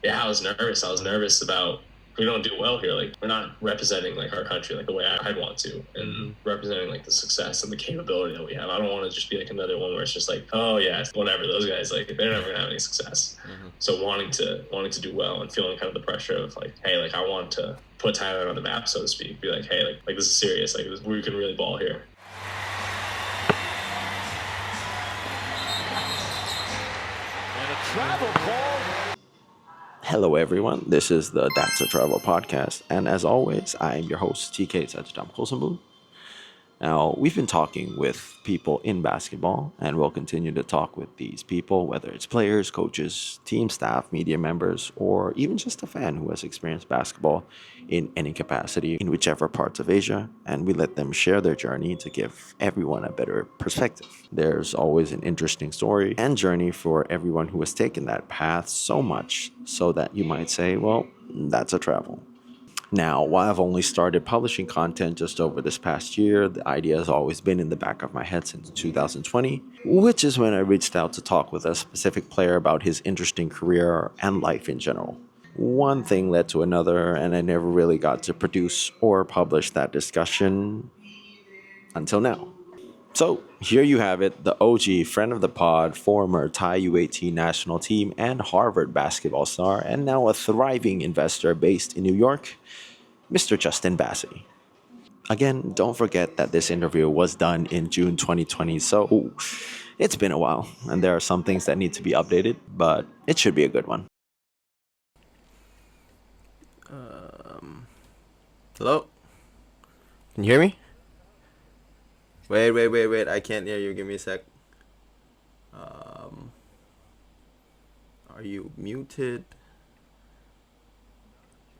yeah, I was nervous. I was nervous about if we don't do well here. Like we're not representing like our country like the way I'd want to, and representing like the success and the capability that we have. I don't want to just be like another one where it's just like, oh yeah, it's whatever. Those guys like they're never gonna have any success. So wanting to do well and feeling kind of the pressure of like, hey, like I want to put Thailand on the map, so to speak. Be like, hey, like this is serious. Like we can really ball here. And a travel call. Hello everyone, this is the That's a Travel podcast, and as always, I am your host, TK Sajjatam Kulsomboon. Now, we've been talking with people in basketball, and we'll continue to talk with these people, whether it's players, coaches, team staff, media members, or even just a fan who has experienced basketball in any capacity in whichever parts of Asia, and we let them share their journey to give everyone a better perspective. There's always an interesting story and journey for everyone who has taken that path so much so that you might say, well, that's a travel. Now, while I've only started publishing content just over this past year, the idea has always been in the back of my head since 2020, which is when I reached out to talk with a specific player about his interesting career and life in general. One thing led to another, and I never really got to produce or publish that discussion until now. So, here you have it, the OG, friend of the pod, former Thai U18 national team and Harvard basketball star, and now a thriving investor based in New York, Mr. Justin Bassey. Again, don't forget that this interview was done in June 2020, so it's been a while, and there are some things that need to be updated, but it should be a good one. Hello? Can you hear me? Wait. I can't hear you. Give me a sec. Are you muted?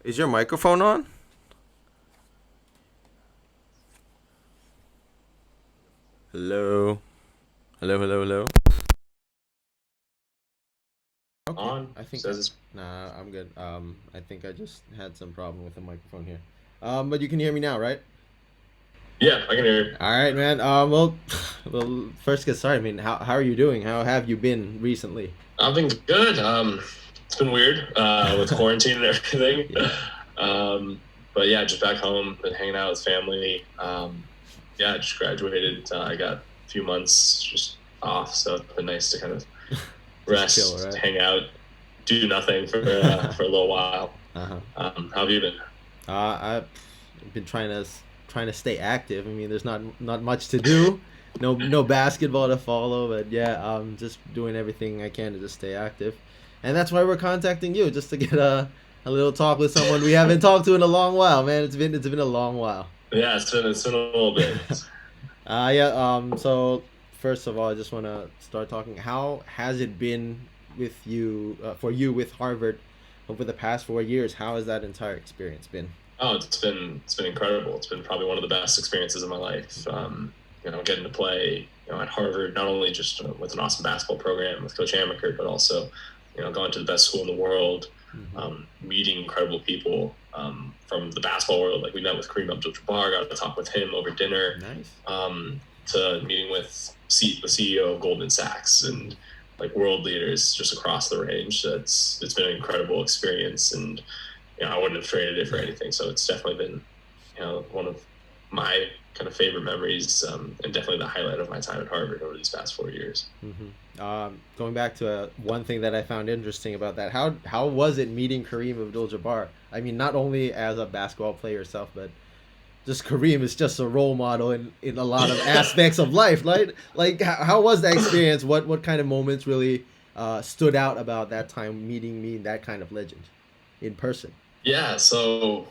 Is your microphone on? Hello? Hello? Okay. On. I think Says it's nah, I'm good. I think I just had some problem with the microphone here. But you can hear me now, right? yeah, I can hear you. All right, man. Well, first get started. I mean, how are you doing? How have you been recently? I've been good. It's been weird with quarantine and everything. But yeah, just back home, been hanging out with family. Yeah, just graduated. I got a few months just off, so it's been nice to kind of rest, chill, right? hang out, do nothing for a little while. Uh-huh. How have you been? I've been trying to stay active. I mean, there's not much to do. No basketball to follow, but yeah, I'm just doing everything I can to just stay active. And that's why we're contacting you, just to get a little talk with someone we haven't talked to in a long while, man. It's been a long while. Yeah, it's been a little bit. So first of all, I just want to start talking. How has it been with you, for you with Harvard over the past 4 years? How has that entire experience been? Oh, it's been incredible. It's been probably one of the best experiences of my life. Getting to play, at Harvard, not only just with an awesome basketball program with Coach Amaker, but also, going to the best school in the world, meeting incredible people from the basketball world. Like we met with 𝘴𝘶𝘳𝘓𝘴𝘁𝘓, got to talk with him over dinner. Nice. To meeting with the CEO of Goldman Sachs and like world leaders just across the range. It's been an incredible experience, and I wouldn't have traded it for anything. So it's definitely been, one of my kind of favorite memories, and definitely the highlight of my time at Harvard over these past 4 years. Going back to one thing that I found interesting about that, how was it meeting Kareem Abdul-Jabbar? I mean, not only as a basketball player yourself, but just Kareem is just a role model in a lot of aspects of life, right? Like, how was that experience? What kind of moments really stood out about that time meeting that kind of legend in person? Yeah, so,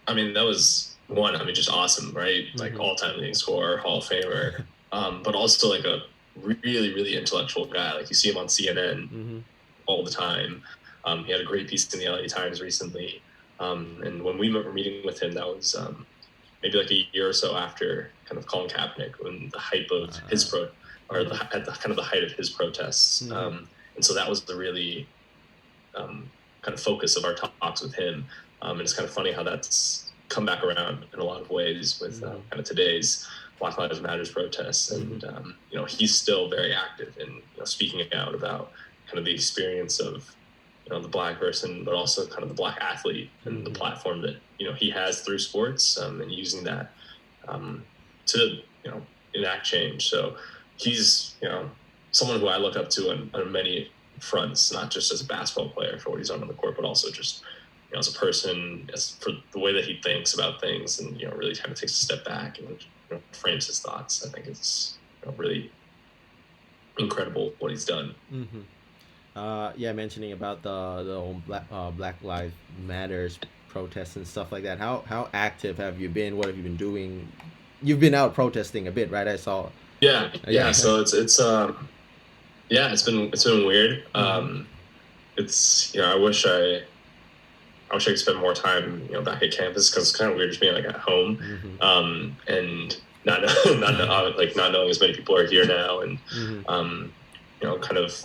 I mean, that was one, just awesome, right? Like all-time leading scorer, Hall of Famer, but also like a really, really intellectual guy. Like you see him on CNN all the time. He had a great piece in the LA Times recently. And when we were meeting with him, that was maybe like a year or so after kind of Colin Kaepernick, when the hype of his at the kind of the height of his protests. And so that was the really kind of focus of our talks with him. And it's kind of funny how that's come back around in a lot of ways with kind of today's Black Lives Matter protests. And, he's still very active in speaking out about kind of the experience of the Black person, but also kind of the Black athlete and the platform that, he has through sports, and using that to, enact change. So he's, someone who I look up to on many fronts, not just as a basketball player for what he's done on the court, but also just, as a person, as for the way that he thinks about things, and, really kind of takes a step back and, frames his thoughts. I think it's, really incredible what he's done. Yeah, mentioning about the whole Black Lives Matters protests and stuff like that. How active have you been? What have you been doing? You've been out protesting a bit, right? I saw. Yeah. So it's been weird. It's I wish I could spend more time back at campus, because it's kind of weird just being like at home, and not knowing as many people are here now, and kind of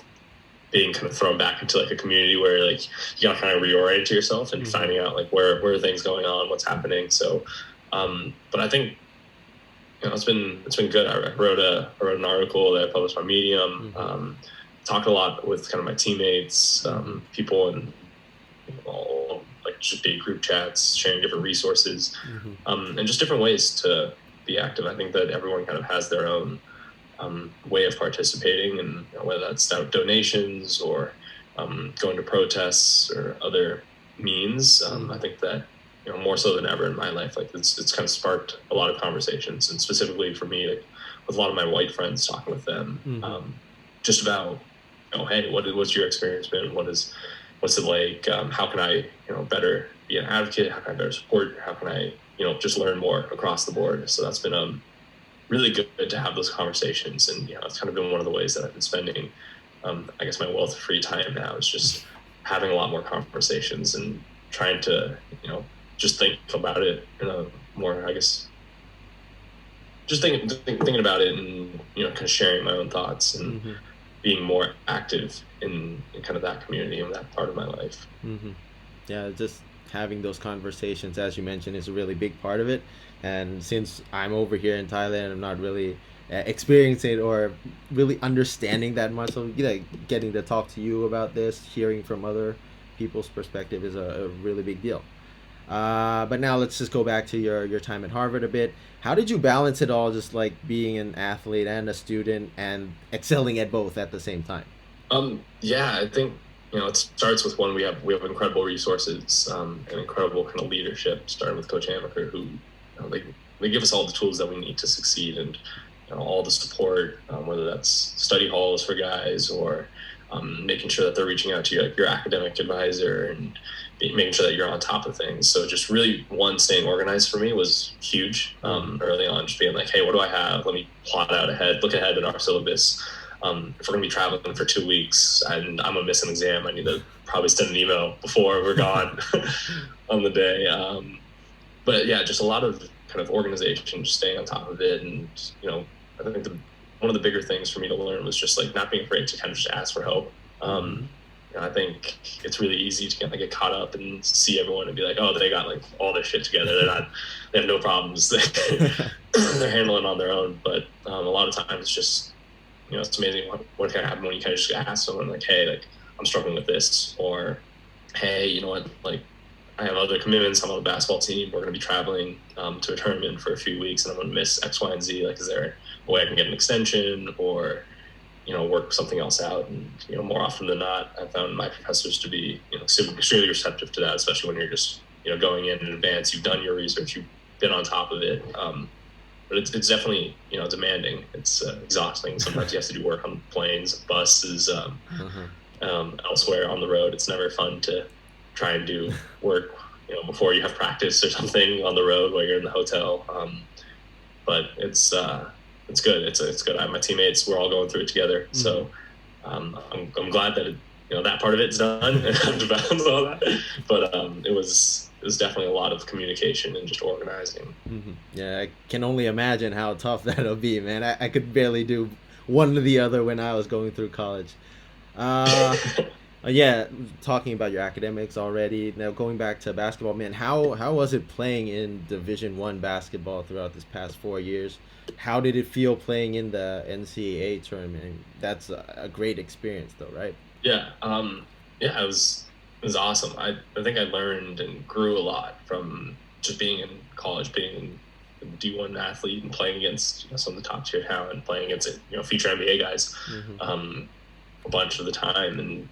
being kind of thrown back into like a community where like you gotta kind of reorient to yourself and finding out like where are things going on, what's happening. So, but I think it's been good. I wrote an article that I published on Medium. Talked a lot with kind of my teammates, people in all like just big group chats, sharing different resources, and just different ways to be active. I think that everyone kind of has their own way of participating, and whether that's donations or going to protests or other means. I think that more so than ever in my life, like it's kind of sparked a lot of conversations, and specifically for me, like, with a lot of my white friends, talking with them just about hey, what's your experience been? What's it like? How can I better be an advocate? How can I better support? How can I just learn more across the board? So that's been really good to have those conversations, and it's kind of been one of the ways that I've been spending I guess my wealth of free time now, is just having a lot more conversations and trying to just think about it in a more, I guess, just thinking about it, and kind of sharing my own thoughts, and being more active in kind of that community and that part of my life. Yeah, just having those conversations, as you mentioned, is a really big part of it. And since I'm over here in Thailand, I'm not really experiencing it or really understanding that much. So getting to talk to you about this, hearing from other people's perspective, is a really big deal. But now let's just go back to your time at Harvard a bit. How did you balance it all, just like being an athlete and a student and excelling at both at the same time? Yeah, I think it starts with one. We have incredible resources, and incredible kind of leadership, starting with Coach Amaker, who they give us all the tools that we need to succeed, and all the support, whether that's study halls for guys, or making sure that they're reaching out to your academic advisor, and making sure that you're on top of things. So just really, staying organized for me was huge early on, just being like, hey, what do I have? Let me look ahead at our syllabus. If we're going to be traveling for 2 weeks and I'm going to miss an exam, I need to probably send an email before we're gone on the day. But yeah, just a lot of kind of organization, just staying on top of it. And, I think one of the bigger things for me to learn was just like not being afraid to kind of just ask for help. I think it's really easy to get caught up and see everyone and be like, oh, they got like all their shit together. They have no problems. They're handling on their own. But a lot of times it's just, it's amazing what can happen when you kind of just ask someone like, hey, like I'm struggling with this, or hey, you know what, like I have other commitments. I'm on the basketball team. We're going to be traveling to a tournament for a few weeks, and I'm going to miss X, Y, and Z. Like, is there a way I can get an extension, or work something else out? And more often than not, I found my professors to be extremely receptive to that, especially when you're just going in advance. You've done your research, you've been on top of it. But it's definitely demanding. It's exhausting. Sometimes you have to do work on planes, buses, elsewhere on the road. It's never fun to try and do work before you have practice or something on the road while you're in the hotel. But it's good. It's good. My teammates, we're all going through it together. So I'm glad that that part of it's done and I have to balance all that. But it was definitely a lot of communication and just organizing. Yeah, I can only imagine how tough that'll be, man. I could barely do one or the other when I was going through college. Yeah, talking about your academics already. Now going back to basketball, man, how was it playing in Division I basketball throughout this past 4 years? How did it feel playing in the NCAA tournament? That's a great experience, though, right? Yeah, it was was awesome. I think I learned and grew a lot from just being in college, being a D1 athlete and playing against some of the top tier talent, playing against future NBA guys a bunch of the time. And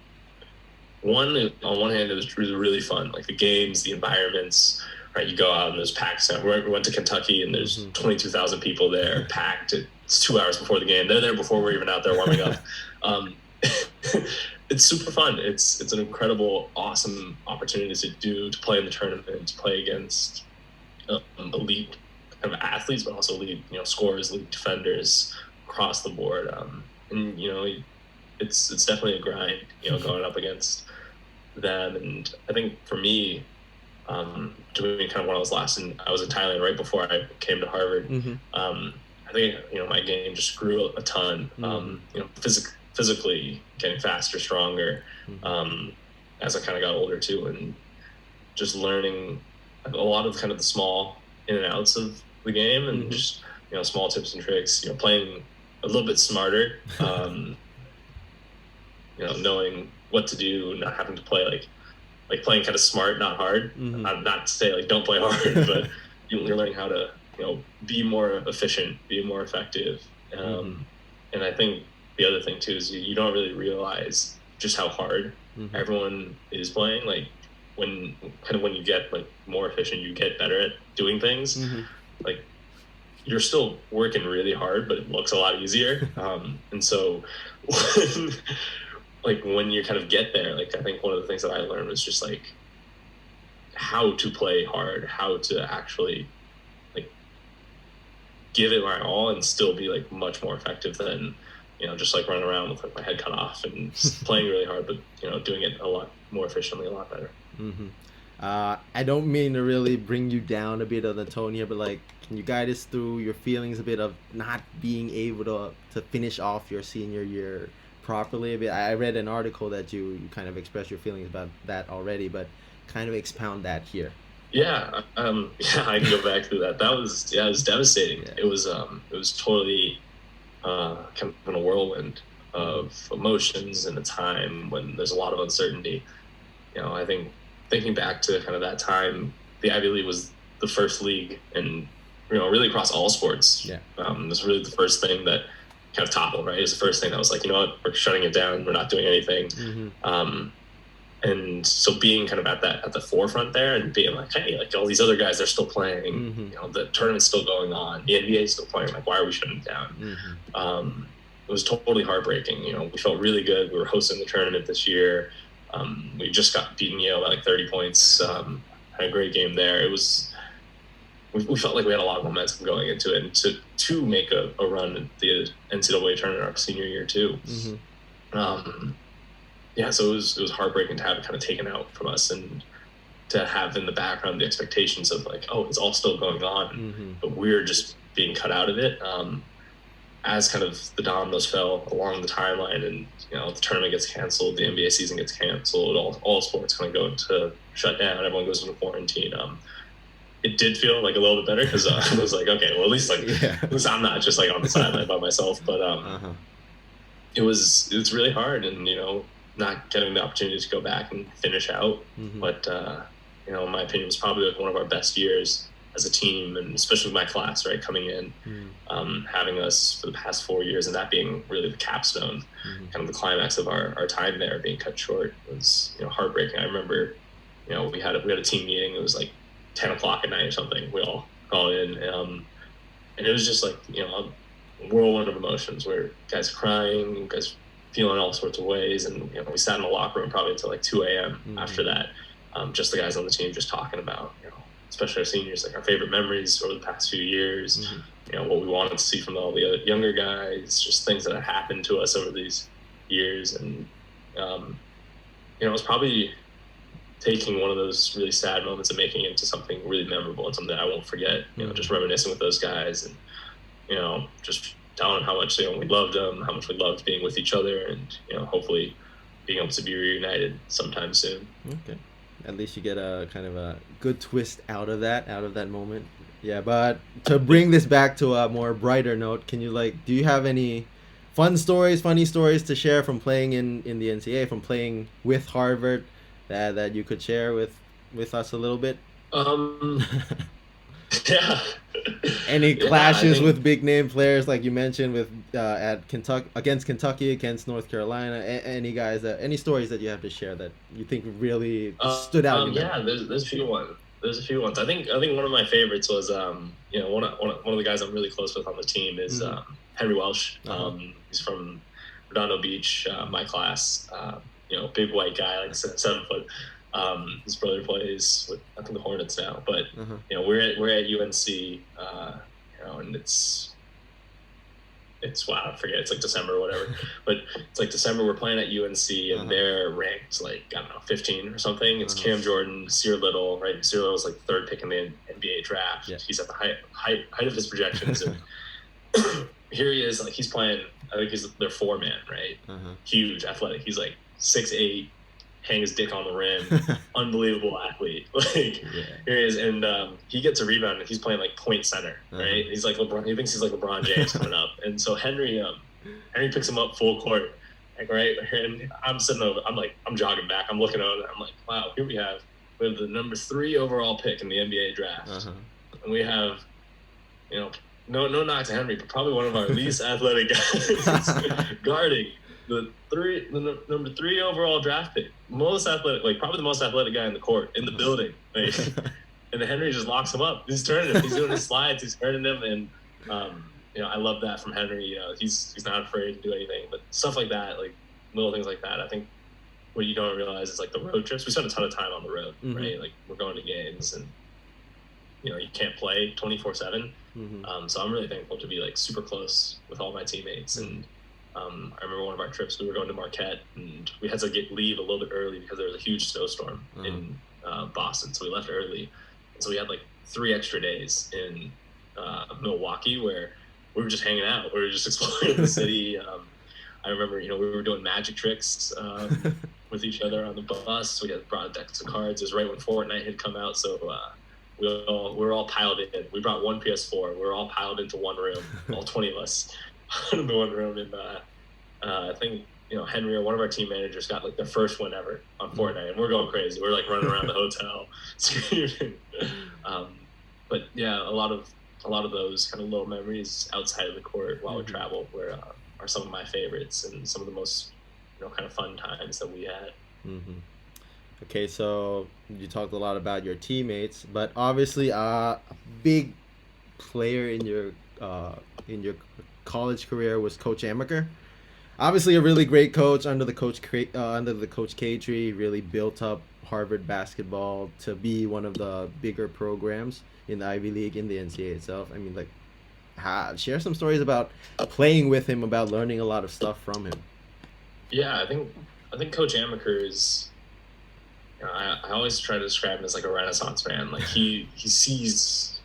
on one hand, it was really fun, like the games, the environments. Right, you go out and there's packed. We went to Kentucky and there's 22,000 people there, packed. It's 2 hours before the game. They're there before we're even out there warming up. It's super fun. It's an incredible, awesome opportunity to play in the tournament, to play against elite kind of athletes, but also elite scorers, elite defenders across the board. And it's definitely a grind, going up against them. And I think for me, doing kind of when I was in Thailand right before I came to Harvard. I think my game just grew a ton. Physically getting faster, stronger, as I kind of got older too, and just learning a lot of kind of the small in and outs of the game, and just small tips and tricks. Playing a little bit smarter. Knowing what to do, not having to play like playing kind of smart, not hard. Not to say like don't play hard, but you're learning how to be more efficient, be more effective. And I think the other thing too is you don't really realize just how hard everyone is playing. Like when you get like more efficient, you get better at doing things. Like you're still working really hard, but it looks a lot easier. And so when you kind of get there, like I think one of the things that I learned was just like how to play hard, how to actually like give it my all and still be like much more effective than just like running around with like my head cut off and just playing really hard, but doing it a lot more efficiently, a lot better. I don't mean to really bring you down a bit on the tone here, but like, can you guide us through your feelings a bit of not being able to finish off your senior year properly a bit? I read an article that you kind of expressed your feelings about that already, but kind of expound that here. Yeah, I can go back through that. It was devastating. Yeah. It was totally kind of in a whirlwind of emotions in a time when there's a lot of uncertainty. I think thinking back to kind of that time, the Ivy League was the first league, and really across all sports. Yeah. It was really the first thing that kind of toppled, right? It was the first thing that was like, we're shutting it down. We're not doing anything. And so being kind of at the forefront there and being like, hey, like all these other guys, they're still playing, the tournament's still going on, the NBA is still playing, like, why are we shutting it down? It was totally heartbreaking. We felt really good. We were hosting the tournament this year. We just got beaten Yale by like 30 points. Had a great game there. We felt like we had a lot of momentum going into it, and to make a run at the NCAA tournament our senior year too. So it was heartbreaking to have it kind of taken out from us, and to have in the background the expectations of like, oh, it's all still going on, but we're just being cut out of it. As kind of the dominoes fell along the timeline, and the tournament gets canceled, the NBA season gets canceled, all sports kind of go into shutdown, everyone goes into quarantine. It did feel like a little bit better because I was like, okay, well, at least I'm not just like on the sideline by myself. But it's really hard, and not getting the opportunity to go back and finish out. But in my opinion, it was probably like one of our best years as a team, and especially my class, right, coming in, having us for the past 4 years, and that being really the capstone, kind of the climax of our time there being cut short was heartbreaking. I remember we had a team meeting. It was like 10 o'clock at night or something. We all called in, and it was just like a whirlwind of emotions where guys crying, guys feeling all sorts of ways, and we sat in the locker room probably until like 2 a.m. After that, just the guys on the team just talking about especially our seniors, like our favorite memories over the past few years, what we wanted to see from all the other younger guys, just things that had happened to us over these years. And it was probably taking one of those really sad moments and making it into something really memorable and something that I won't forget. Just reminiscing with those guys, and just telling them how much we loved them, how much we loved being with each other, and hopefully being able to be reunited sometime soon. Okay, at least you get a kind of a good twist out of that moment. Yeah, but to bring this back to a more brighter note, can you do you have any funny stories to share from playing in the NCAA, from playing with Harvard? that you could share with us a little bit? Um, yeah. Any Yeah, I clashes think with big name players like you mentioned with at Kentucky, against North Carolina? Any stories that you have to share that you think really stood out in your memory? yeah, there's a few ones. There's a few ones. I think one of my favorites was one of the guys I'm really close with on the team is Henry Welsh. He's from Redondo Beach, my class. Big white guy, like 7 foot. His brother plays with I think the Hornets now, but we're at UNC, and it's wow, I forget, it's like December or whatever, but it's like December, we're playing at UNC and they're ranked like, I don't know, 15 or something. It's Cam Jordan, Sear Little, right? Sear Little's like third pick in the NBA draft. Yeah. He's at the height of his projections. And here he is, like he's playing, I think he's their 4-man, right? Huge, athletic. He's like 6'8", hang his dick on the rim, unbelievable athlete. Like here he is, and he gets a rebound, and he's playing like point center, right? He's like LeBron. He thinks he's like LeBron James coming up, and so Henry picks him up full court, like right, and I'm sitting over. I'm jogging back. I'm looking over. I'm like, wow, here we have the number 3 overall pick in the NBA draft, and we have, no knock to Henry, but probably one of our least athletic guys guarding the number 3 overall draft pick, most athletic, like probably the most athletic guy in the court, in the building, like, and Henry just locks him up. He's turning him. He's doing his slides. He's turning him, and I love that from Henry. He's not afraid to do anything, but stuff like that, like little things like that. I think what you don't realize is like the road trips. We spend a ton of time on the road, right? Like we're going to games, and you can't play 24/7. So I'm really thankful to be like super close with all my teammates. And I remember one of our trips, we were going to Marquette, and we had to leave a little bit early because there was a huge snowstorm in Boston. So we left early. And so we had like 3 extra days in Milwaukee where we were just hanging out. We were just exploring the city. I remember, we were doing magic tricks with each other on the bus. We had brought decks of cards. It was right when Fortnite had come out. So we were all piled in. We brought one PS4. We were all piled into one room, all 20 of us. In the one room, and I think Henry or one of our team managers got like their first win ever on Fortnite, and we're going crazy. We're like running around the hotel screaming. But yeah, a lot of those kind of little memories outside of the court while we travel are some of my favorites and some of the most kind of fun times that we had. Okay, so you talked a lot about your teammates, but obviously a big player in your college career was Coach Amaker. Obviously a really great coach under the Coach K tree, really built up Harvard basketball to be one of the bigger programs in the Ivy League, in the NCAA itself. I mean, like, share some stories about playing with him, about learning a lot of stuff from him. Yeah, I think Coach Amaker is, I always try to describe him as like a Renaissance man. Like he sees,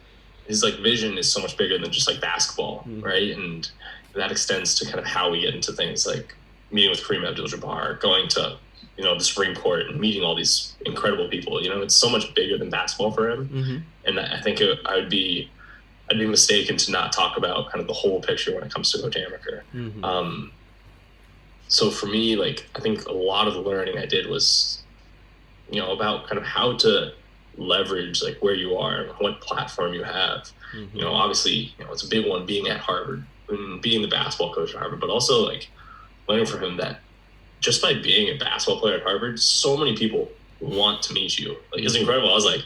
his like vision is so much bigger than just like basketball, right? And that extends to kind of how we get into things like meeting with Kareem Abdul-Jabbar, going to the Supreme Court and meeting all these incredible people. It's so much bigger than basketball for him. And I think I'd be mistaken to not talk about kind of the whole picture when it comes to Coach Amaker. So for me, like, I think a lot of the learning I did was about kind of how to leverage like where you are and what platform you have. Obviously it's a big one being at Harvard and being the basketball coach at Harvard, but also like learning from him that just by being a basketball player at Harvard, so many people want to meet you. Like it's incredible. I was like,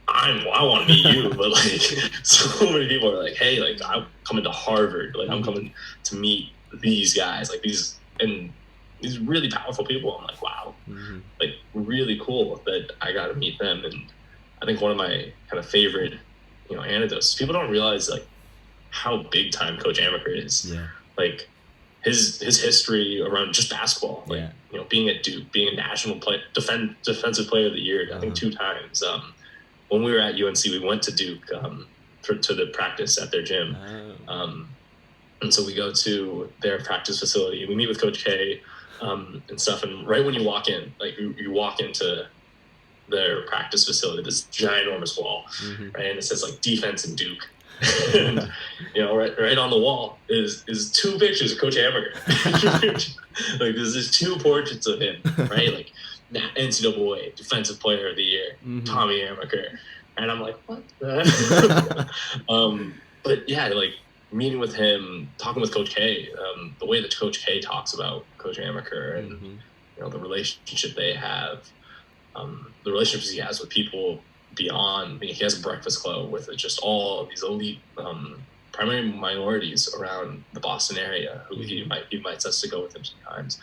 I want to meet you, but like so many people are like, hey, like I'm coming to Harvard, like I'm coming to meet these guys, like these really powerful people. I'm like, wow, like really cool that I got to meet them. And I think one of my kind of favorite, anecdotes, people don't realize like how big time Coach Amaker is. Yeah. Like his history around just basketball, like, being at Duke, being a national defensive player of the year, I think 2 times. When we were at UNC, we went to Duke to the practice at their gym. And so we go to their practice facility. We meet with Coach K and stuff. And right when you walk in, like you walk into their practice facility, this ginormous wall, right? And it says like defense in Duke. And right on the wall is 2 pictures of Coach Amaker. Like there's 2 portraits of him, right? Like NCAA Defensive Player of the Year, Tommy Amaker. And I'm like, what? But yeah, like meeting with him, talking with Coach K, the way that Coach K talks about Coach Amaker and the relationship they have, the relationships he has with people beyond. I mean, he has a breakfast club with just all of these elite, primary minorities around the Boston area who he invites us to go with him sometimes.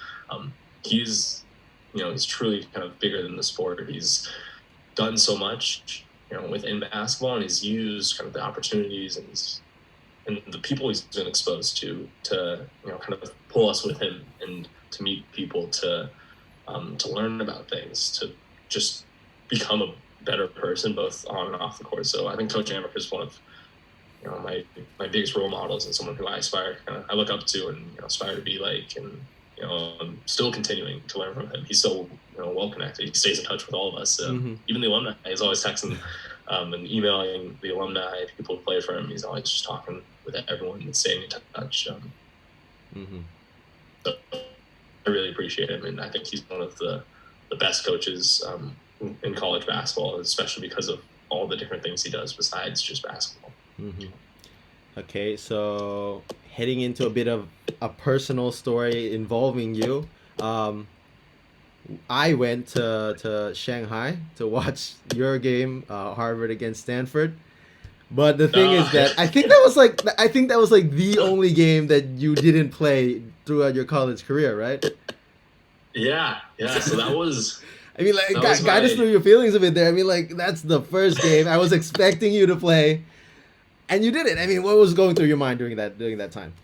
He's truly kind of bigger than the sport. He's done so much, within basketball, and he's used kind of the opportunities and the people he's been exposed to kind of pull us with him and to meet people, to learn about things, to just become a better person both on and off the court. So I think Coach Amaker is one of my biggest role models and someone who I look up to and aspire to be like, and I'm still continuing to learn from him. He's so well connected. He stays in touch with all of us. Even the alumni. He's always texting and emailing the alumni, people who play for him. He's always just talking with everyone and staying in touch. So I really appreciate him, and I think he's one of the best coaches in college basketball, especially because of all the different things he does besides just basketball. Okay, so heading into a bit of a personal story involving you, I went to Shanghai to watch your game, Harvard against Stanford. But the thing is that I think that was like the only game that you didn't play throughout your college career, right? Yeah. So that was. I mean, like, guide us through your feelings a bit there. I mean, like, that's the first game I was expecting you to play, and you did it. I mean, what was going through your mind during that time?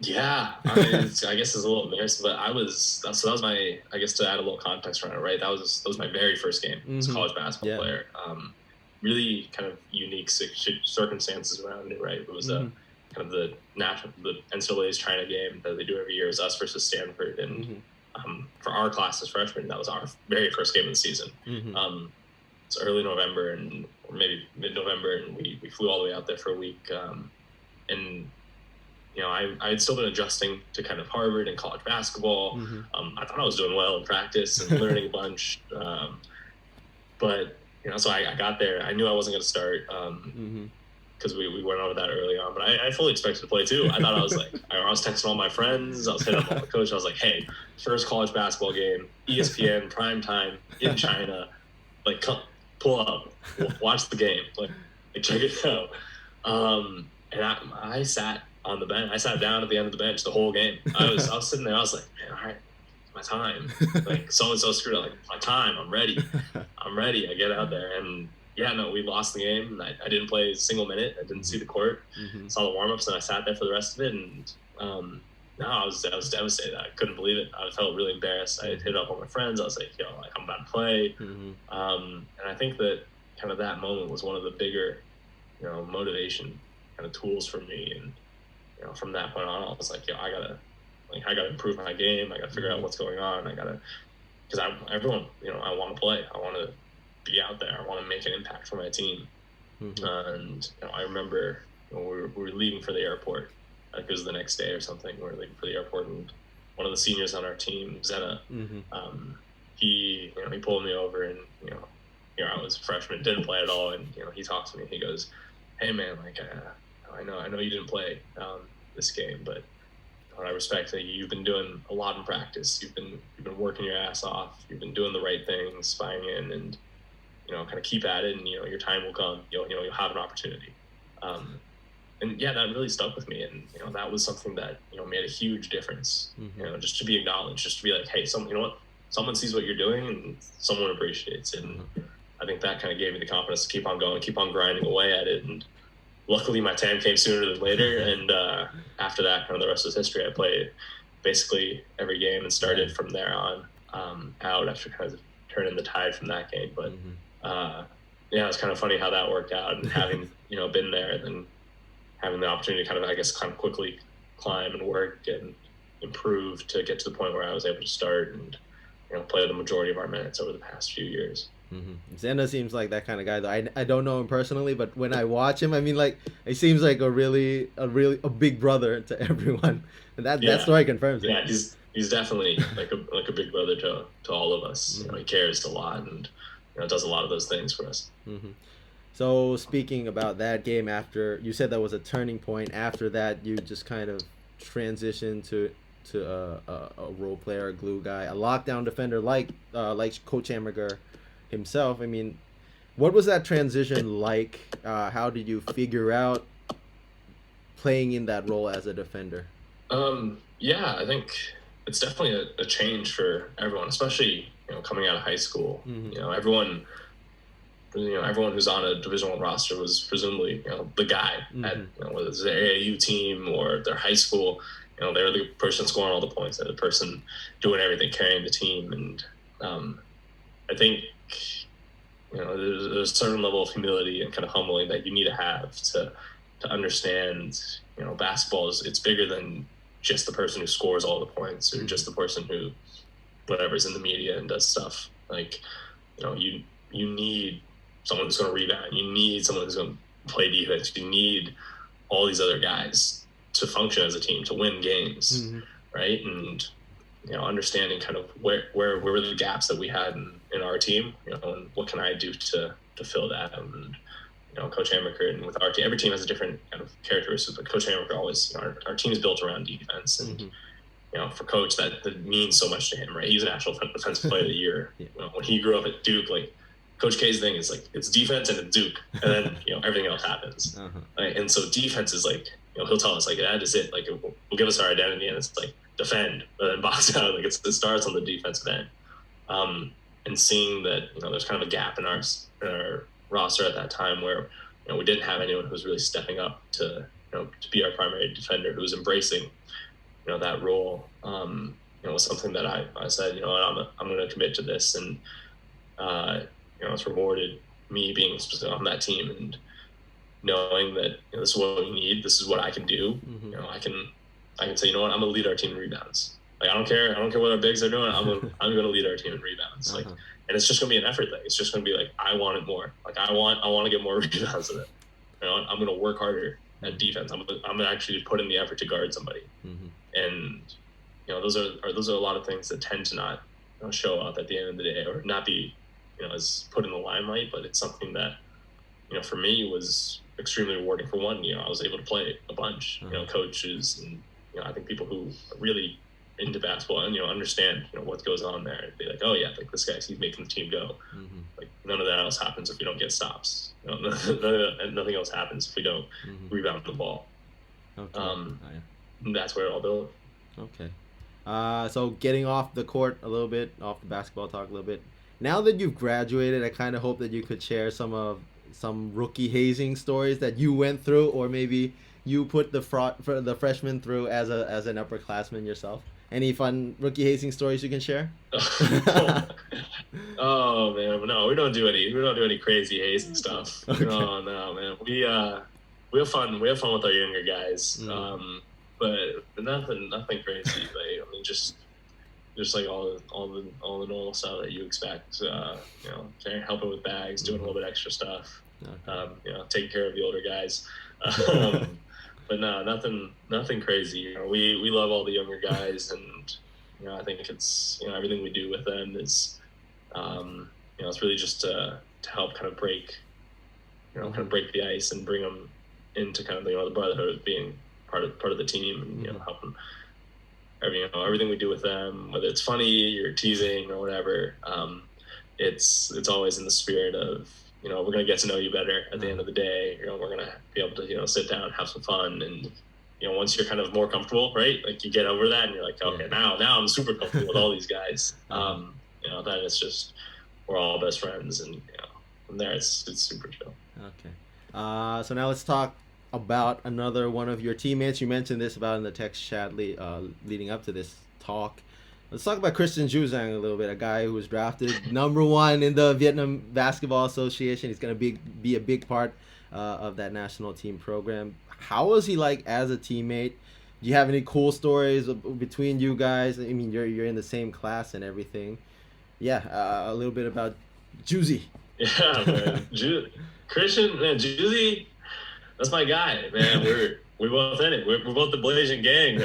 Yeah. I mean, I guess it's a little embarrassing, but that was my, I guess to add a little context around it, right? That was my very first game as a college basketball player. Really kind of unique circumstances around it, right? It was kind of the NCAA's China game that they do every year. It was us versus Stanford, and for our class as freshmen, that was our very first game of the season. It's early November or maybe mid-November, and we flew all the way out there for a week. And I had still been adjusting to kind of Harvard and college basketball. I thought I was doing well in practice and learning a bunch, but so I got there. I knew I wasn't going to start because we went over that early on, but I fully expected to play too. I thought I was like, I was texting all my friends. I was hitting up all the coach. I was like, hey, first college basketball game, ESPN, prime time in China. Like, come, pull up, watch the game, like check it out. And I sat on the bench. I sat down at the end of the bench the whole game. I was sitting there. I was like, man, all right, my time. Like, so-and-so screwed up. Like, my time. I'm ready. I get out there. And, yeah, no, we lost the game. I didn't play a single minute. I didn't see the court. Saw the warm-ups, and I sat there for the rest of it. And, I was devastated. I couldn't believe it. I felt really embarrassed. I hit up all my friends. I was like, I'm about to play. And I think that kind of that moment was one of the bigger, motivation kind of tools for me. And, from that point on, I was like, I gotta improve my game. I gotta figure out what's going on. Because everyone, I want to play. I want to be out there. I want to make an impact for my team. And I remember we were leaving for the airport. I think it was the next day or something. We were leaving for the airport, and one of the seniors on our team, 𝘴𝘶, he pulled me over, and here I was a freshman, didn't play at all, and he talks to me. He goes, "Hey man, like I know you didn't play this game, but I respect that you've been doing a lot in practice. You've been working your ass off. You've been doing the right things, spying in, and kind of keep at it. And your time will come. You'll have an opportunity." And yeah, that really stuck with me, and that was something that made a huge difference. Just to be acknowledged, just to be like, hey, someone sees what you're doing, and someone appreciates it. And I think that kind of gave me the confidence to keep on going, keep on grinding away at it. And luckily, my time came sooner than later. And after that, kind of the rest is history. I played basically every game and started from there on out after kind of turning the tide from that game. But yeah, it's kind of funny how that worked out, and having been there, and then having the opportunity to kind of quickly climb and work and improve to get to the point where I was able to start and play the majority of our minutes over the past few years. 𝘴𝘶 seems like that kind of guy, though. I don't know him personally, but when I watch him, I mean, like, he seems like a big brother to everyone, and that story confirms it. Yeah, he's he's definitely like a big brother to all of us. You know, he cares a lot and, you know, does a lot of those things for us. So speaking about that game, after you said that was a turning point, after that you just kind of transitioned to a role player, a glue guy, a lockdown defender like Coach 𝘴𝘶𝘬𝘴𝘐 himself. I mean, what was that transition like? How did you figure out playing in that role as a defender? Yeah, I think it's definitely a change for everyone, especially, you know, coming out of high school. You know, everyone who's on a Division I roster was presumably, you know, the guy at, you know, whether it's their AAU team or their high school. You know, they're the person scoring all the points, they're the person doing everything, carrying the team. And I think, you know, there's a certain level of humility and kind of humbling that you need to have to understand, you know, basketball it's bigger than just the person who scores all the points or just the person who whatever's in the media and does stuff. Like, you know, you need someone who's going to rebound. You need someone who's going to play defense. You need all these other guys to function as a team, to win games, right? And, you know, understanding kind of where were the gaps that we had in our team, you know, and what can I do to fill that? And, you know, Coach 𝘴𝘶𝘬𝘴𝘐, and with our team, every team has a different kind of characteristics, but Coach 𝘴𝘶𝘬𝘴𝘐 always, you know, our team is built around defense. And, you know, for Coach, that means so much to him, right? He's an actual defensive player of the year. You know, when he grew up at Duke, like, Coach K's thing is like, it's defense and it's Duke, and then, you know, everything else happens. Right? And so defense is like, you know, he'll tell us like, that is it. Like, it will give us our identity, and it's like defend, but then box out. Like, it starts on the defensive end. And seeing that, you know, there's kind of a gap in our roster at that time where, you know, we didn't have anyone who was really stepping up to, you know, to be our primary defender, who was embracing, you know, that role. You know, was something that I said, you know what, I'm going to commit to this, and you know, it's rewarded me being on that team and knowing that, you know, this is what we need. This is what I can do. You know, I can say, you know what, I'm gonna lead our team in rebounds. Like, I don't care what our bigs are doing. I'm gonna lead our team in rebounds. Like, and it's just gonna be an effort thing. It's just gonna be like, I want it more. Like, I want to get more rebounds than it. You know, I'm gonna work harder at defense. I'm gonna actually put in the effort to guard somebody. And, you know, those are a lot of things that tend to not, you know, show up at the end of the day, or not be, you know, as put in the limelight. But it's something that, you know, for me was extremely rewarding. For one, you know, I was able to play a bunch, you know, coaches and, you know, I think people who are really into basketball and, you know, understand, you know, what goes on there, and be like, oh yeah, like, this guy's, he's making the team go. Like, none of that else happens if we don't get stops. You know, nothing else happens if we don't rebound the ball. And that's where it all built. Okay. So getting off the court a little bit, off the basketball talk a little bit. Now that you've graduated, I kind of hope that you could share some rookie hazing stories that you went through, or maybe you put the freshmen through as an upperclassman yourself. Any fun rookie hazing stories you can share? Oh man, no, we don't do any crazy hazing stuff. Okay. No, man. We have fun. We have fun with our younger guys. But nothing crazy. Like, I mean, just like all the normal stuff that you expect. You know, helping with bags, doing a little bit extra stuff. Okay. You know, taking care of the older guys. But no, nothing crazy. You know, we love all the younger guys, and, you know, I think it's, you know, everything we do with them is, you know, it's really just to help kind of break the ice and bring them into kind of, you know, the brotherhood of being part of the team, and, you know, help them. Everything we do with them, whether it's funny or teasing or whatever, it's always in the spirit of, you know, we're going to get to know you better at the end of the day. You know, we're going to be able to, you know, sit down, have some fun. And, you know, once you're kind of more comfortable, right? Like, you get over that and you're like, okay, now I'm super comfortable with all these guys. You know, then it's just, we're all best friends, and, you know, from there it's super chill. Okay. So now let's talk about another one of your teammates. You mentioned this about in the text chat leading up to this talk. Let's talk about Christian Juzang a little bit, a guy who was drafted #1 in the Vietnam Basketball Association. He's going to be a big part of that national team program. How was he like as a teammate? Do you have any cool stories between you guys? I mean, you're in the same class and everything. Yeah, a little bit about Juicy. Yeah, man. Christian, man, Juicy, that's my guy, man. we both in it. We're both the Blasian gang.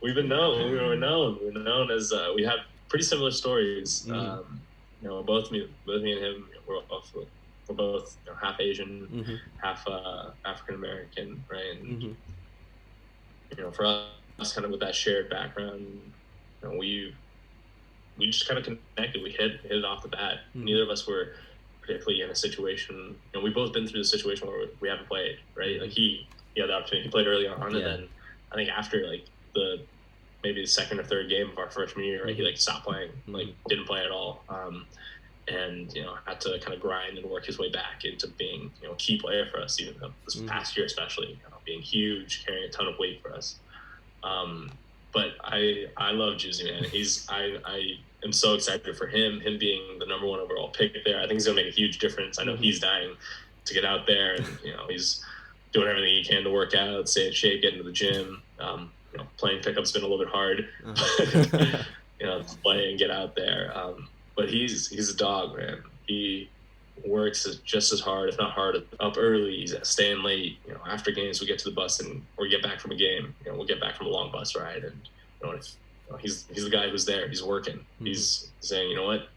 We've been known. We're known as we have pretty similar stories. Both me and him. We're both half Asian, half African American, right? And for us, kind of with that shared background, we just kind of connected. We hit it off the bat. Neither of us were particularly in a situation. We've both been through the situation where we haven't played, right? Like he had the opportunity. He played early on, and then I think after like maybe the second or third game of our freshman year, right, he like stopped playing, like didn't play at all, and had to kind of grind and work his way back into being a key player for us, even this past year especially, being huge, carrying a ton of weight for us. But I love Juicy, man. I am so excited for him being the number 1 overall pick there. I think he's gonna make a huge difference. I know he's dying to get out there, and he's doing everything he can to work out, stay in shape, get into the gym. Playing pickup's been a little bit hard, to play and get out there. But he's a dog, man. He works just as hard, if not harder, up early. He's staying late. After games, we get to the bus or get back from a game. We'll get back from a long bus ride, and he's the guy who's there. He's working. He's saying, you know what,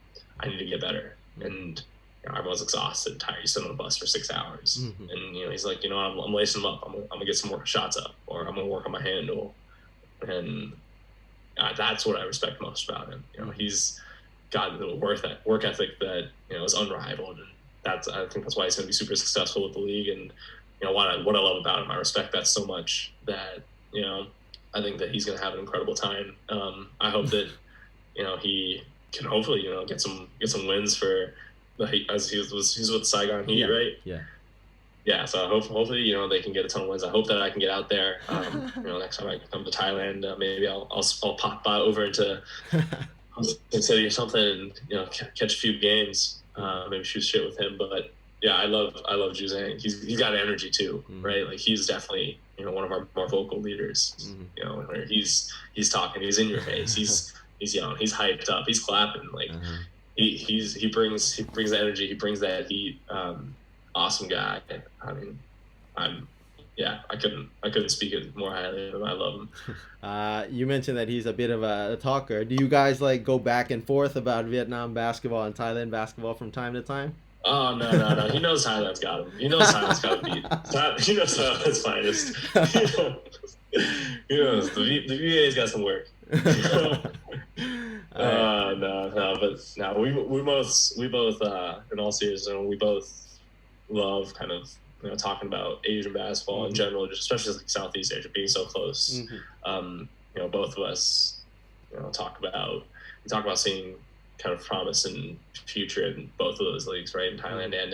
I need to get better. And everyone's exhausted, tired. You sit on the bus for 6 hours, and he's like, I'm lacing him up. I'm gonna get some more shots up, or I'm gonna work on my handle. And that's what I respect most about him. He's got the work ethic that is unrivaled, and I think that's why he's going to be super successful with the league. And what I love about him, I respect that so much that I think that he's going to have an incredible time. I hope that he can hopefully get some wins for as he's with the Saigon Heat, right? Yeah, so hopefully they can get a ton of wins. I hope that I can get out there. Next time I come to Thailand, maybe I'll pop by over to City or something, and catch a few games. Maybe shoot shit with him. But yeah, I love Juzang. He's got energy too, right? Like he's definitely one of our more vocal leaders. Where he's talking, he's in your face, he's yelling, he's hyped up, he's clapping. Like he brings the energy, he brings that heat. Awesome guy. I mean, I couldn't speak it more highly of him. I love him. You mentioned that he's a bit of a talker. Do you guys like go back and forth about Vietnam basketball and Thailand basketball from time to time? Oh no! He knows Thailand's got him. He knows Thailand's got him beat. He knows Thailand's finest. He knows the VA's got some work. We both in all seriousness, we both love kind of talking about Asian basketball in general, just especially like Southeast Asia being so close. Both of us talk about seeing kind of promise and future in both of those leagues, right, in Thailand and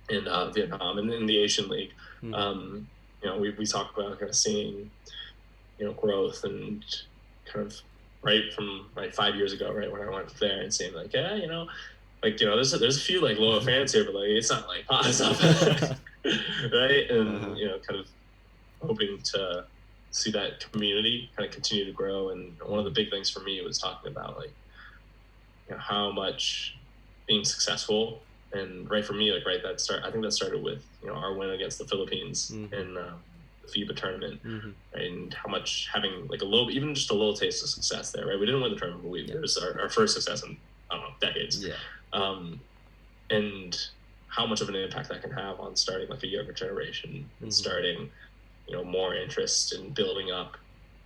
in Vietnam and in the Asian League. We talk about kind of seeing growth and kind of right from 5 years ago, right, when I went there, and seeing like there's a few like loyal fans here, but like it's not like it's not bad. Right? And kind of hoping to see that community kind of continue to grow. And one of the big things for me was talking about like how much being successful, and right for me, like I think that started with our win against the Philippines in the FIBA tournament, right? And how much having like even just a little taste of success there, right? We didn't win the tournament, but it was our first success in decades. And how much of an impact that can have on starting like a younger generation and starting more interest in building up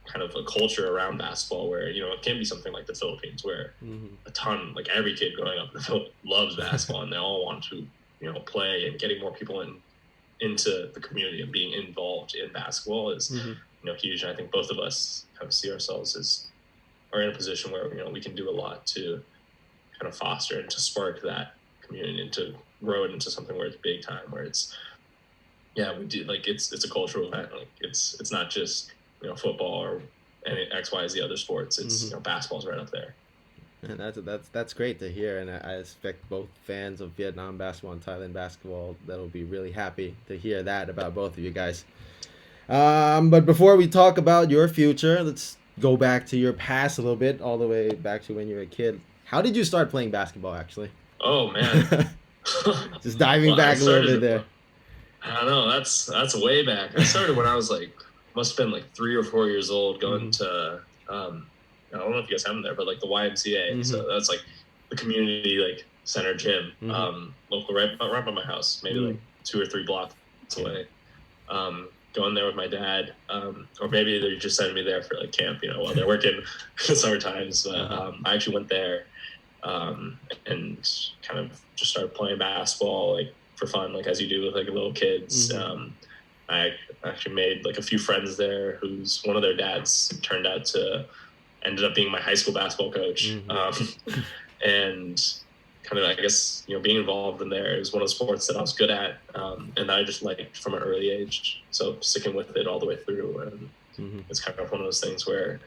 kind of a culture around basketball where it can be something like the Philippines, where a ton, like every kid growing up in the Philippines loves basketball, and they all want to play, and getting more people into the community and being involved in basketball is huge. And I think both of us kind of see ourselves are in a position where we can do a lot to kind of foster and to spark that community and to grow it into something where it's big time, where it's we do like it's a cultural event. Like it's not just football or any XYZ other sports. It's basketball's right up there. And that's great to hear, and I expect both fans of Vietnam basketball and Thailand basketball that'll be really happy to hear that about both of you guys. But before we talk about your future, let's go back to your past a little bit, all the way back to when you were a kid. How did you start playing basketball, actually? Oh man, just diving back a little bit there. I don't know. That's way back. I started when I was like, must have been like 3 or 4 years old, going to I don't know if you guys have them there, but like the YMCA. So that's like the community like center gym, local, right by my house, maybe like 2 or 3 blocks away. Going there with my dad, or maybe they're just sending me there for like camp, while they're working summer times. But I actually went there and kind of just started playing basketball like for fun, like as you do with like little kids. I actually made like a few friends there who's one of their dads ended up being my high school basketball coach. And kind of, I guess, being involved in there is one of the sports that I was good at, and I just liked from an early age. So sticking with it all the way through, and it's kind of one of those things where,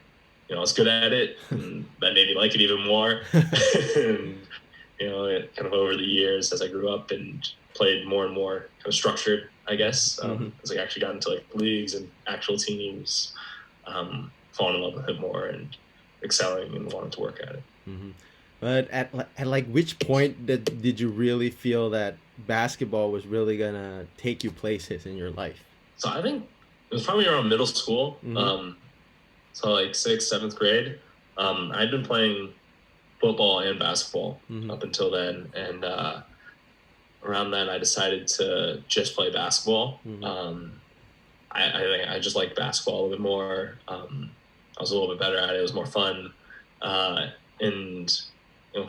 I was good at it, and that made me like it even more. And, it kind of over the years as I grew up and played more and more kind of structured, I guess, as I actually got into like leagues and actual teams, falling in love with it more and excelling and wanting to work at it. But at like which point did you really feel that basketball was really gonna take you places in your life? So I think it was probably around middle school. So like 6th, 7th grade. I'd been playing football and basketball up until then, and around then I decided to just play basketball. I think I just liked basketball a little bit more. I was a little bit better at it. It was more fun, and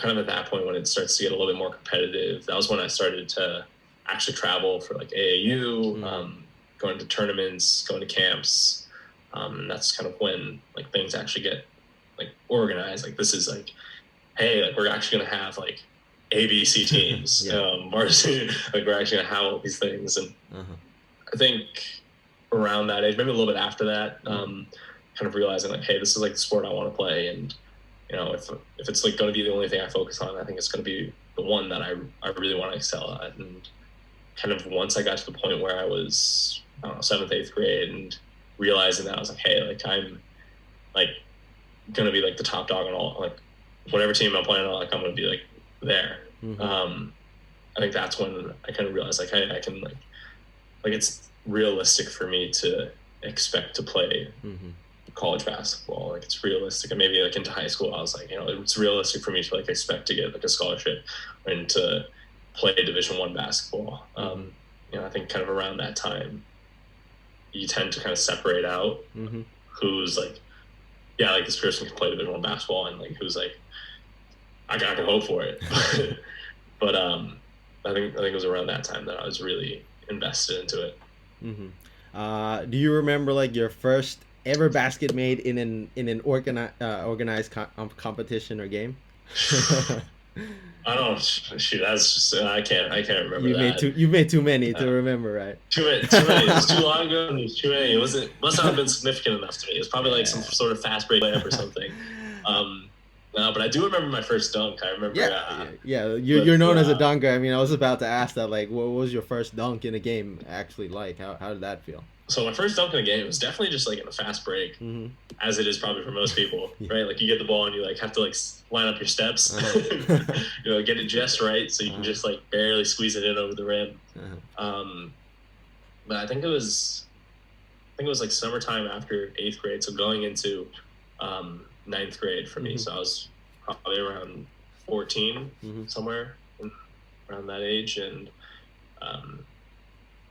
kind of at that point when it starts to get a little bit more competitive, that was when I started to actually travel for like AAU, going to tournaments, going to camps. And that's kind of when like things actually get like organized. Like this is like, hey, like we're actually gonna have like ABC teams, varsity. Like we're actually gonna have all these things. And I think around that age, maybe a little bit after that, kind of realizing like, hey, this is like the sport I want to play, and if it's like going to be the only thing I focus on, I think it's going to be the one that I really want to excel at. And kind of once I got to the point where I was, I don't know, 7th, 8th grade, and realizing that, I was like, hey, like I'm like going to be like the top dog on all, like whatever team I'm playing on, like I'm going to be like there. I think that's when I kind of realized like, hey, I can like it's realistic for me to expect to play college basketball. Like it's realistic, and maybe like into high school I was like, it's realistic for me to like expect to get like a scholarship and to play Division I basketball. I think kind of around that time you tend to kind of separate out who's like, yeah, like this person can play Division I basketball, and like who's like, I can hope for it. But I think it was around that time that I was really invested into it. Do you remember like your first ever basket made in an organized competition or game? I don't. Shoot, that's just I can't remember. You've made too many to remember, right? Too many. It was too long ago. And too many. It must not have been significant enough to me. It was probably like some sort of fast break layup or something. No, but I do remember my first dunk. I remember. You're known as a dunker. I mean, I was about to ask that. Like, what was your first dunk in a game actually like? How did that feel? So my first dunk in a game was definitely just like in a fast break, as it is probably for most people, right? Like you get the ball and you like have to like line up your steps, get it just right so you can just like barely squeeze it in over the rim. But I think it was like summertime after 8th grade, so going into 9th grade for me. So I was probably around 14, somewhere around that age, and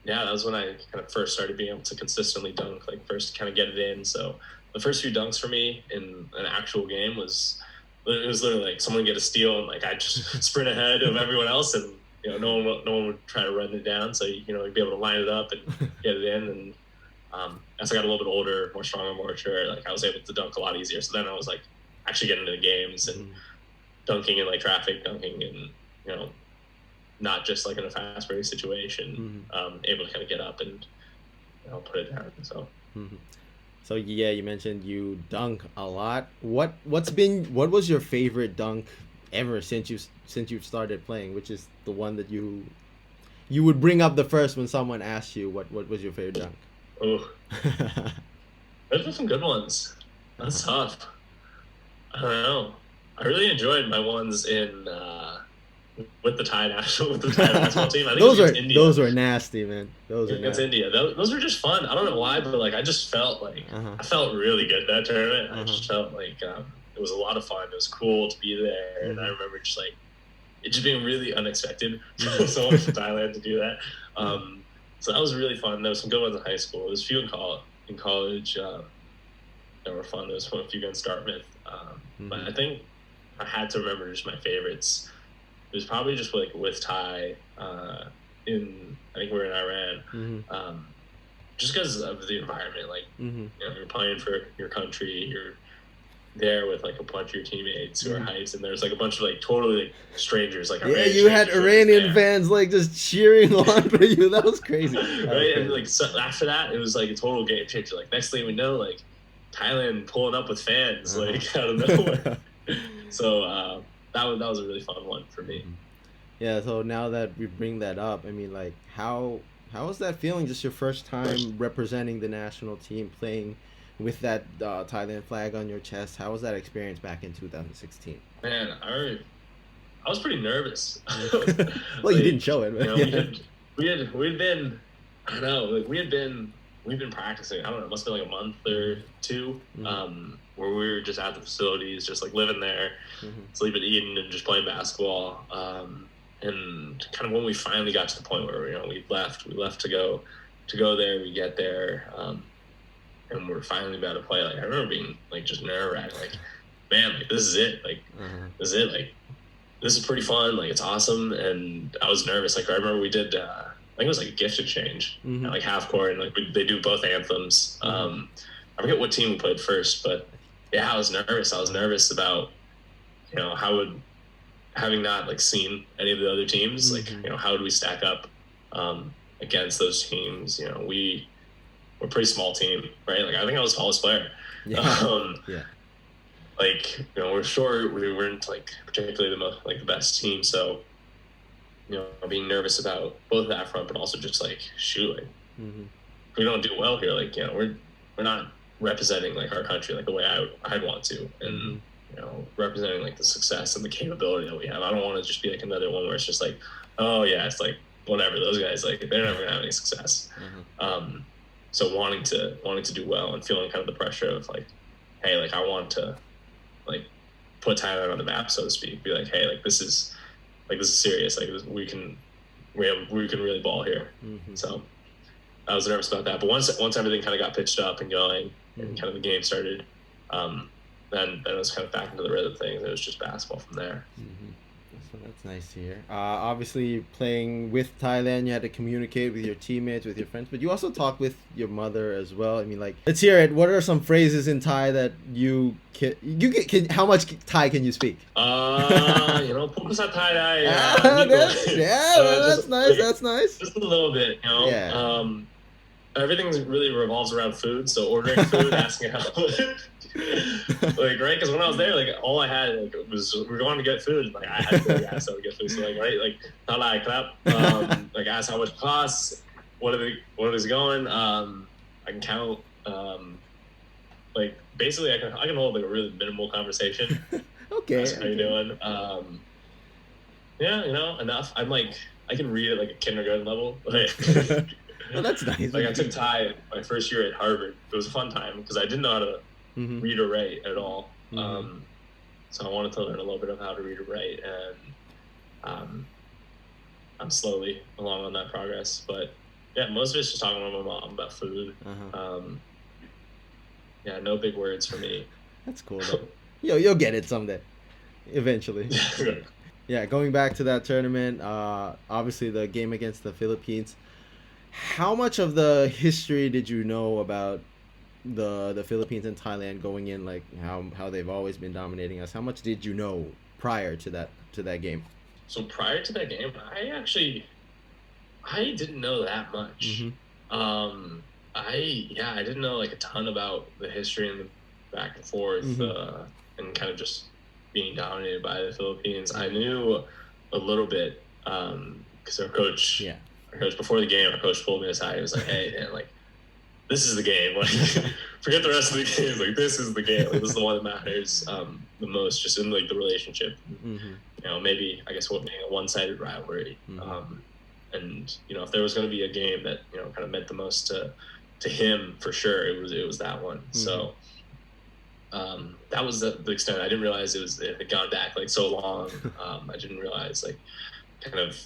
that was when I kind of first started being able to consistently dunk, like first kind of get it in. So the first few dunks for me in an actual game was literally like someone would get a steal and like I just sprint ahead of everyone else, and no one would try to run it down. So you'd be able to line it up and get it in. And as I got a little bit older, more stronger, more mature, like I was able to dunk a lot easier. So then I was like actually getting into the games and dunking in like traffic, dunking and not just like in a fast break situation, able to kind of get up and put it down. So so yeah, you mentioned you dunk a lot. What was your favorite dunk ever since you've started playing? Which is the one that you would bring up the first when someone asked you what was your favorite dunk? Oh, those are some good ones. That's tough. I don't know. I really enjoyed my ones in with the Thai national team. I think it was against India. Those were nasty, man. Those are against nasty. India. Those were just fun. I don't know why, but like I just felt like I felt really good that tournament. I just felt like it was a lot of fun. It was cool to be there, and I remember just like it just being really unexpected for someone from Thailand to do that. So that was really fun. There was some good ones in high school. There was a few in college that were fun. There was a few against Dartmouth. But I think I had to remember just my favorites. It was probably just like with Thai I think we were in Iran. Just because of the environment, like you know, you're playing for your country, you're there with like a bunch of your teammates who are hypes, and there's like a bunch of like totally like strangers, like you had Iranian fans like just cheering on for you. That was crazy, right? And like so after that, it was like a total game changer. Like next thing we know, like Thailand pulling up with fans like out of nowhere. So that was a really fun one for me. Yeah. So now that we bring that up, I mean, like how was that feeling? Just your first time representing the national team, playing with that Thailand flag on your chest. How was that experience back in 2016? Man, I was pretty nervous. Well, like, you didn't show it, but you know, we'd been, I don't know, like we've been practicing. I don't know, it must have been like a month or two, where we were just at the facilities, just like living there, sleeping, eating, and just playing basketball. And kind of when we finally got to the point where we left to go there. We get there. And we're finally about to play. Like I remember being like just nerve-wracking. Like, man, like this is it. Like this is it. Like this is pretty fun. Like it's awesome. And I was nervous. Like I remember we did. I think it was like a gift exchange at like half court, and like they do both anthems. I forget what team we played first, but yeah, I was nervous. I was nervous about having not like seen any of the other teams. Like how would we stack up against those teams? We're a pretty small team, right? Like I think I was the tallest player. Like we're short. We weren't like particularly the best team. So being nervous about both that front, but also just like shoot, like if we don't do well here, like we're not representing like our country like the way I'd want to, and representing like the success and the capability that we have. I don't want to just be like another one where it's just like, oh yeah, it's like whatever, those guys, like they're never gonna have any success. So wanting to do well and feeling kind of the pressure of like, hey, like I want to like put Thailand on the map, so to speak. Be like, hey, like this is serious. Like we can really ball here. So I was nervous about that. But once everything kind of got pitched up and going, and kind of the game started, then it was kind of back into the rhythm of things. It was just basketball from there. So that's nice to hear. Obviously, playing with Thailand, you had to communicate with your teammates, with your friends, but you also talked with your mother as well. I mean, like, let's hear it. What are some phrases in Thai that you can how much Thai can you speak? Pukusa Thai. That's nice. That's nice. Just a little bit, Yeah. Everything really revolves around food. So ordering food, asking how. Like right, because when I was there, like all I had like was we're going to get food. Like I had to ask how to get food. So like right, like talai crap. Like ask how much it costs. What is going? I can count. Like basically, I can hold like a really minimal conversation. Okay. Ask how you doing? Yeah, enough. I'm like I can read at like a kindergarten level. Like, well, that's nice. Like I took Thai my first year at Harvard. It was a fun time because I didn't know how to read or write at all. So I wanted to learn a little bit of how to read or write, and I'm slowly along on that progress. But yeah, most of it's just talking with my mom about food. Yeah, no big words for me. That's cool though. You'll get it someday, eventually. Yeah, going back to that tournament, obviously the game against the Philippines. How much of the history did you know about the Philippines and Thailand going in, like how they've always been dominating us? How much did you know prior to that game? So prior to that game, I didn't know that much. I didn't know like a ton about the history and the back and forth, and kind of just being dominated by the Philippines. I knew a little bit because our coach before the game, our coach pulled me aside. He was like, "Hey, man, like this is the game. Like forget the rest of the games. Like, this is the game. Like, this is the one that matters the most, just in like the relationship. Mm-hmm. You know, maybe I guess what being a one-sided rivalry. Mm-hmm. And you know, if there was going to be a game that, you know, kind of meant the most to him, for sure, it was that one. Mm-hmm. So that was the extent. I didn't realize it had gone back like so long. I didn't realize like kind of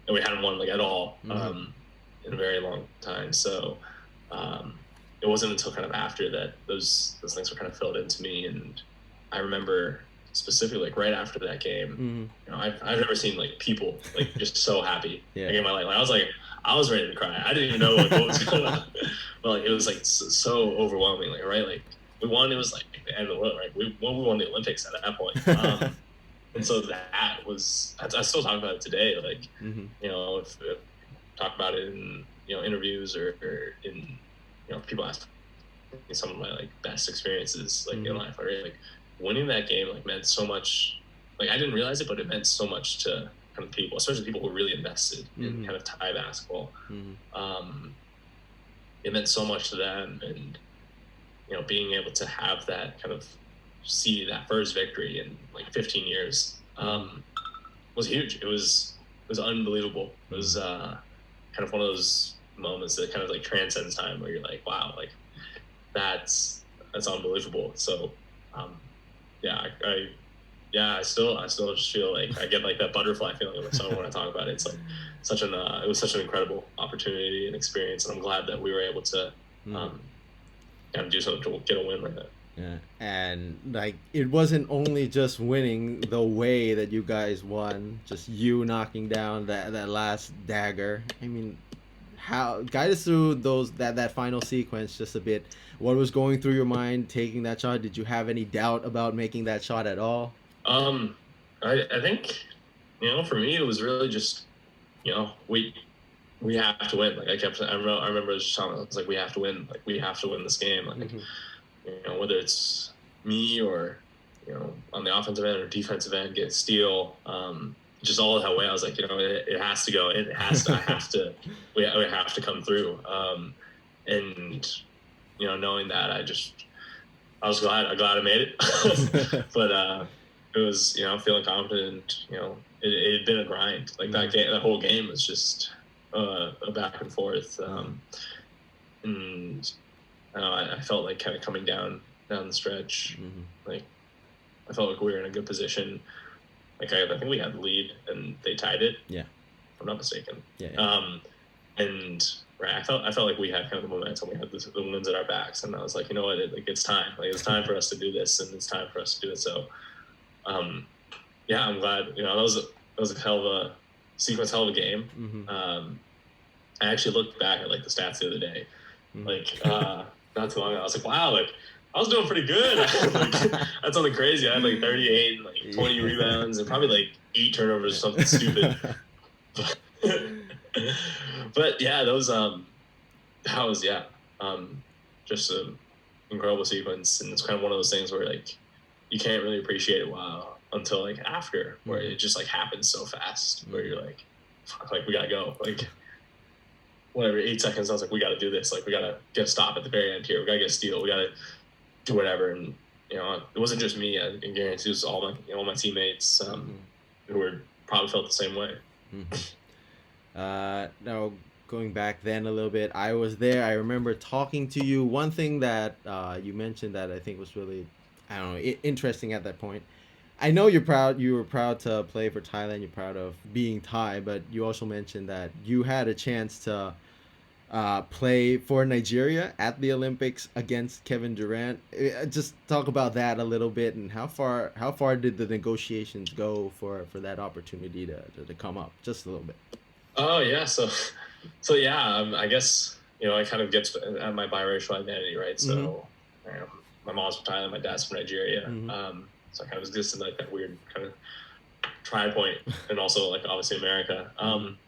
that we hadn't won like at all in a very long time. So it wasn't until kind of after that those things were kind of filled into me. And I remember specifically like right after that game, you know, I've never seen like people like just so happy like, in my life. Like, I was ready to cry. I didn't even know like, what was going on. But like, it was like so overwhelming. Like, right, like we won. It was like the end of the world. Right, we won the Olympics at that point. And so that was, I still talk about it today. Like, you know, if talk about it in, you know, interviews or in, you know, people ask me some of my like best experiences like in life. Right, like winning that game like meant so much. Like, I didn't realize it, but it meant so much to kind of people, especially people who were really invested in kind of Thai basketball. It meant so much to them, and you know, being able to have that kind of see that first victory in like 15 years was huge. It was unbelievable. It was kind of one of those moments that kind of like transcends time, where you're like, wow, like that's unbelievable. So I still just feel like I get like that butterfly feeling in my stomach when I talk about it. It's like it was such an incredible opportunity and experience, and I'm glad that we were able to kind of do something to get a win like that. Yeah, and like it wasn't only just winning the way that you guys won, just you knocking down that last dagger. I mean, how guide us through that final sequence just a bit. What was going through your mind taking that shot? Did you have any doubt about making that shot at all? I think, you know, for me it was really just, you know, we have to win. Like I remember just telling, I was like, we have to win. Like, we have to win this game. Like, you know, whether it's me or, you know, on the offensive end or defensive end, get steal, just all that way. I was like, you know, it has to go. I have to, we have to come through. And, you know, knowing that, I was glad I made it. But it was, you know, feeling confident. You know, it had been a grind. Like that whole game was just a back and forth. And I felt like kind of coming down the stretch. Like, I felt like we were in a good position. Like, I think we had the lead and they tied it. Yeah, if I'm not mistaken. Yeah. And right, I felt like we had kind of the momentum. We had the wins at our backs, and I was like, you know what, it's time. Like, it's time for us to do this, and it's time for us to do it. So, yeah, I'm glad. You know, that was a hell of a sequence, hell of a game. I actually looked back at like the stats the other day, like not too long ago. I was like, wow, like I was doing pretty good. Like, that's something crazy. I had like 38, and, like 20 rebounds, and probably like 8 turnovers or something stupid. But yeah, that was just an incredible sequence, and it's kind of one of those things where like you can't really appreciate it until like after, where it just like happens so fast, where you're like, fuck, like we gotta go, like whatever, 8 seconds. I was like, we gotta do this, like we gotta get a stop at the very end here, we gotta get a steal, we gotta do whatever. And you know, it wasn't just me. I guarantee it was all my teammates who were probably felt the same way. Now going back then a little bit, I was there. I remember talking to you. One thing that you mentioned that I think was really, I don't know, interesting at that point. I know you're proud. You were proud to play for Thailand. You're proud of being Thai, but you also mentioned that you had a chance to play for Nigeria at the Olympics against Kevin Durant. Just talk about that a little bit, and how far did the negotiations go for that opportunity to come up? Just a little bit. Oh yeah, so yeah, I guess, you know, I kind of get at my biracial identity, right? So my mom's from Thailand, my dad's from Nigeria. So I kind of exist in like that weird kind of tri-point, and also like obviously America.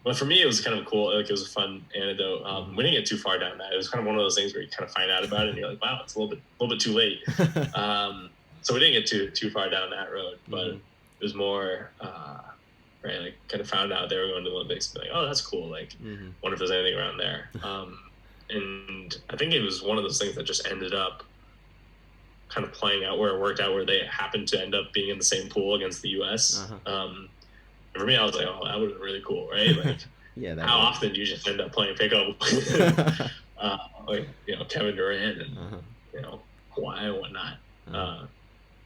But for me, it was kind of cool. Like, it was a fun anecdote. We didn't get too far down that. It was kind of one of those things where you kind of find out about it and you're like, wow, it's a little bit too late. So we didn't get too far down that road, but it was more right, like kind of found out they were going to the Olympics and be like, oh, that's cool. Like, wonder if there's anything around there. and I think it was one of those things that just ended up kind of playing out where it worked out, where they happened to end up being in the same pool against the U.S. And for me, I was like, oh, that would have been really cool, right? Like, yeah, how often do you just end up playing pickup like, you know, Kevin Durant and you know, Kawhi and whatnot.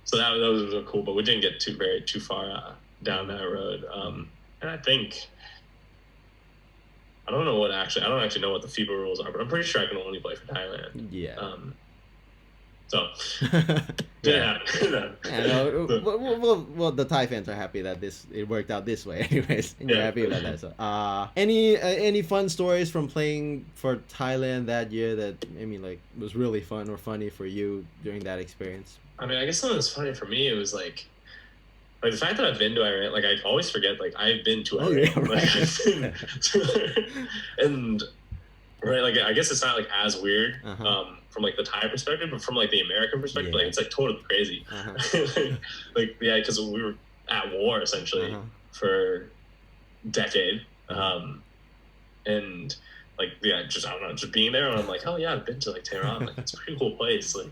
So that was cool, but we didn't get too far down that road. And I think, I don't actually know what the FIBA rules are, but I'm pretty sure I can only play for Thailand. Yeah. So yeah. Well, the Thai fans are happy that it worked out this way, anyways. And you're happy about that. So, any fun stories from playing for Thailand that year that, I mean, like, was really fun or funny for you during that experience? I mean, I guess something that's funny for me, it was like the fact that I've been to Iran, like, I always forget, like, I've been to Iran. Yeah, right. Like, I've been to, and right, like, I guess it's not like as weird from like the Thai perspective, but from like the American perspective, like, it's like totally crazy. like yeah, because we were at war essentially for a decade, and like, yeah, just, I don't know, just being there, and I'm like, oh yeah, I've been to like Tehran, like, it's a pretty cool place, like,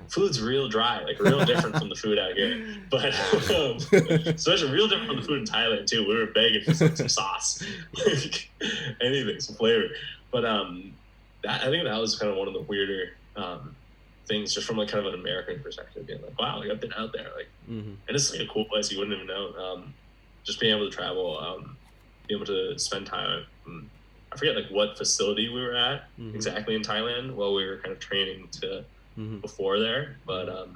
food's real dry, like real different from the food out here, but especially real different from the food in Thailand too. We were begging for some sauce, like anything, some flavor. But I think that was kind of one of the weirder things, just from like kind of an American perspective, being like, wow, like, I've been out there, like, and it's like a cool place you wouldn't even know. Just being able to travel, be able to spend time. I forget like what facility we were at exactly in Thailand while we were kind of training to before there, but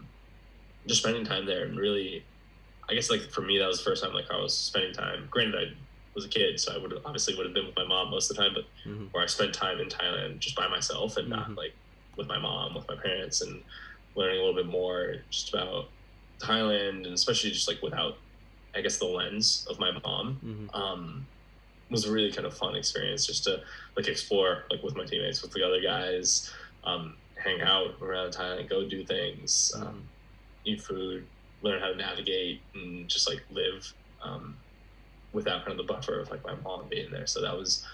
just spending time there, and really, I guess, like, for me, that was the first time like I was spending time. Granted, I was a kid, so I would have been with my mom most of the time, but where I spent time in Thailand just by myself and not like with my mom, with my parents, and learning a little bit more just about Thailand, and especially just like without, I guess, the lens of my mom, was a really kind of fun experience, just to like explore like with my teammates, with the other guys, hang out around Thailand, go do things, eat food, learn how to navigate, and just like live without kind of the buffer of like my mom being there. So that was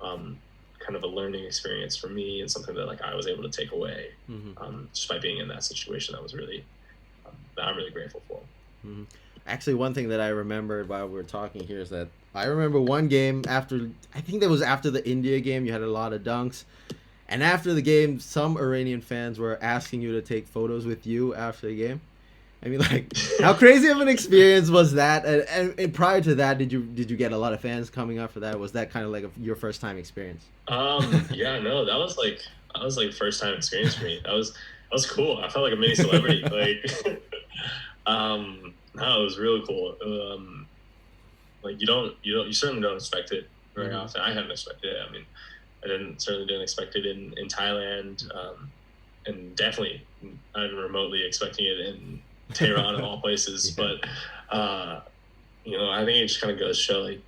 kind of a learning experience for me, and something that like I was able to take away just by being in that situation. That was really that I'm really grateful for. Actually, one thing that I remembered while we were talking here is that I remember one game after, I think that was after the India game, you had a lot of dunks. And after the game, some Iranian fans were asking you to take photos with you after the game. I mean, like, how crazy of an experience was that? And prior to that, did you get a lot of fans coming up for that? Was that kind of like your first time experience? Yeah, no, that was like first time experience for me. That was cool. I felt like a mini celebrity. Like, no, it was really cool. Like, you certainly don't expect it very often. I hadn't expected it. I mean, certainly didn't expect it in Thailand, and definitely not even remotely expecting it in Tehran of all places. But I think it just kind of goes to show, like,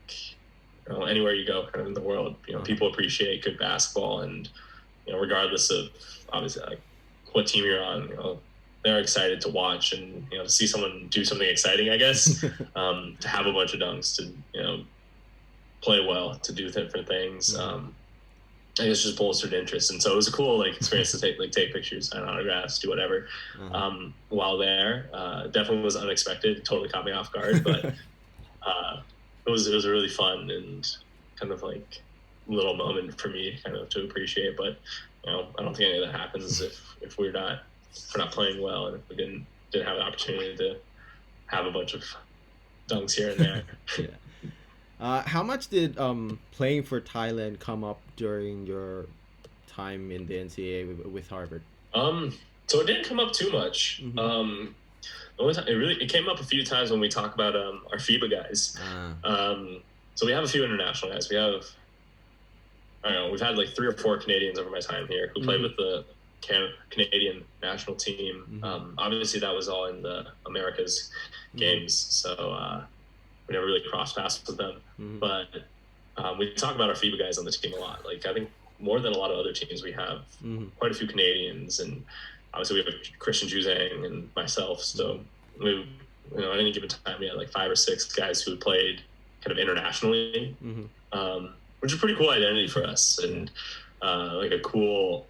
anywhere you go kind of in the world, people appreciate good basketball, and regardless of obviously like what team you're on, they're excited to watch, and to see someone do something exciting, I guess, to have a bunch of dunks, to play well, to do different things. I guess just bolstered interest, and so it was a cool experience to take pictures, sign autographs, do whatever. While there, definitely was unexpected, totally caught me off guard, but it was really fun and kind of like little moment for me kind of to appreciate. But I don't think any of that happens if we're not playing well, and if we didn't have the opportunity to have a bunch of dunks here and there. How much did playing for Thailand come up during your time in the NCAA with Harvard? So it didn't come up too much. The only time it came up a few times when we talk about our FIBA guys. So we have a few international guys. We've had like 3 or 4 Canadians over my time here who played with the Canadian national team. Obviously that was all in the Americas games, so we never really crossed paths with them. But we talk about our FIBA guys on the team a lot. Like, I think more than a lot of other teams, we have quite a few Canadians, and obviously we have Christian Juzang and myself. So we, at any given time, we had like 5 or 6 guys who had played kind of internationally, which is a pretty cool identity for us. And like a cool,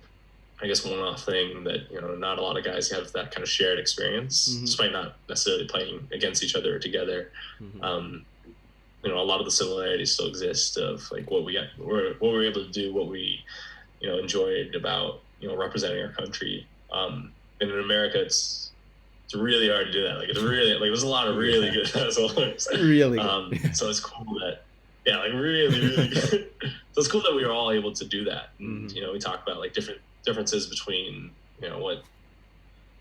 I guess, one-off thing that, you know, not a lot of guys have that kind of shared experience, despite not necessarily playing against each other or together. You know, a lot of the similarities still exist of like what we're able to do, what we, you know, enjoyed about, you know, representing our country. And in America, it's really hard to do that. Like, it's really, like, there's a lot of really good wrestlers. Really good. So it's cool that, yeah, like really good. So it's cool that we were all able to do that. And, you know, we talk about like differences between, you know, what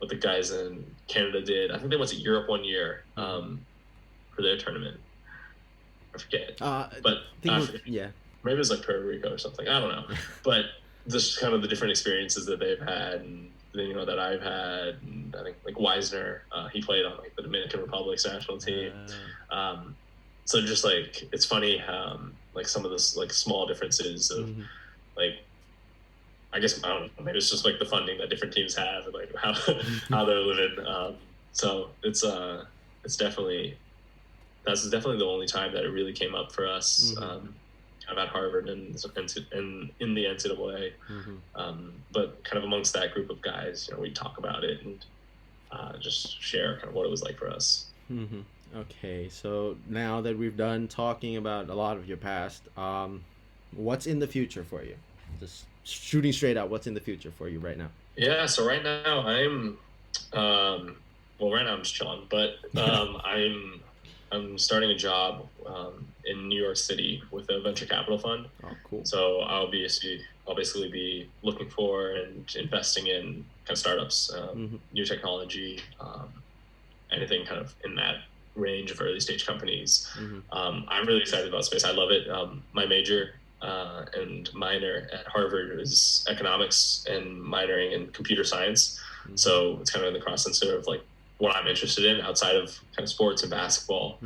the guys in Canada did. I think they went to Europe one year for their tournament. I forget. But yeah. Maybe it was like Puerto Rico or something. I don't know. But just kind of the different experiences that they've had, and, you know, that I've had. And I think like wisner, he played on like the Dominican Republic's national team. So just like, it's funny like some of this like small differences of like, I guess, I don't know, maybe it's just like the funding that different teams have and like how they're living. So it's definitely, that's definitely the only time that it really came up for us, kind of at Harvard and in the NCAA. But kind of amongst that group of guys, you know, we talk about it and just share kind of what it was like for us. Okay, so now that we've done talking about a lot of your past, what's in the future for you? Just shooting straight out, what's in the future for you right now? Yeah, so right now I'm just chilling, but I'm starting a job in New York City with a venture capital fund. Oh, cool. So I'll basically be looking for and investing in kind of startups, new technology, anything kind of in that range of early stage companies. I'm really excited about space. I love it. My major and minor at Harvard is economics and minoring in computer science. So it's kind of in the cross center of like what I'm interested in outside of kind of sports and basketball.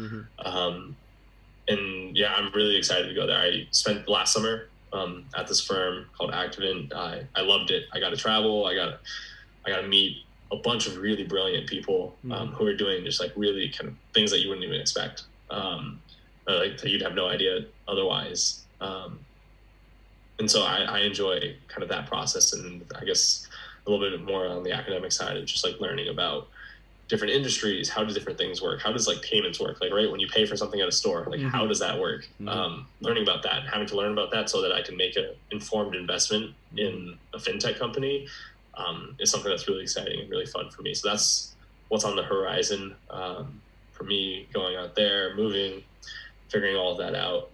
And yeah, I'm really excited to go there. I spent last summer at this firm called Activant. I loved it. I got to travel. I got to meet a bunch of really brilliant people who are doing just like really kind of things that you wouldn't even expect, like that you'd have no idea otherwise. And so I enjoy kind of that process, and I guess a little bit more on the academic side of just like learning about different industries. How do different things work? How does like payments work? Like, right, when you pay for something at a store, like how does that work? Learning about that, having to learn about that so that I can make an informed investment in a fintech company is something that's really exciting and really fun for me. So that's what's on the horizon for me, going out there, moving, figuring all of that out.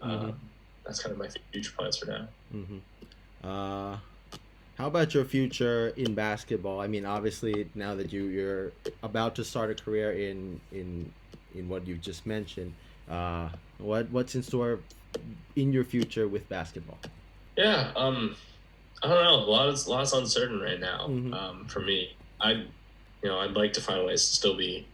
That's kind of my future plans for now. How about your future in basketball? I mean, obviously now that you're about to start a career in what you just mentioned, what's in store in your future with basketball? Yeah, I don't know. A lot's uncertain right now. For me, I'd like to find ways to still be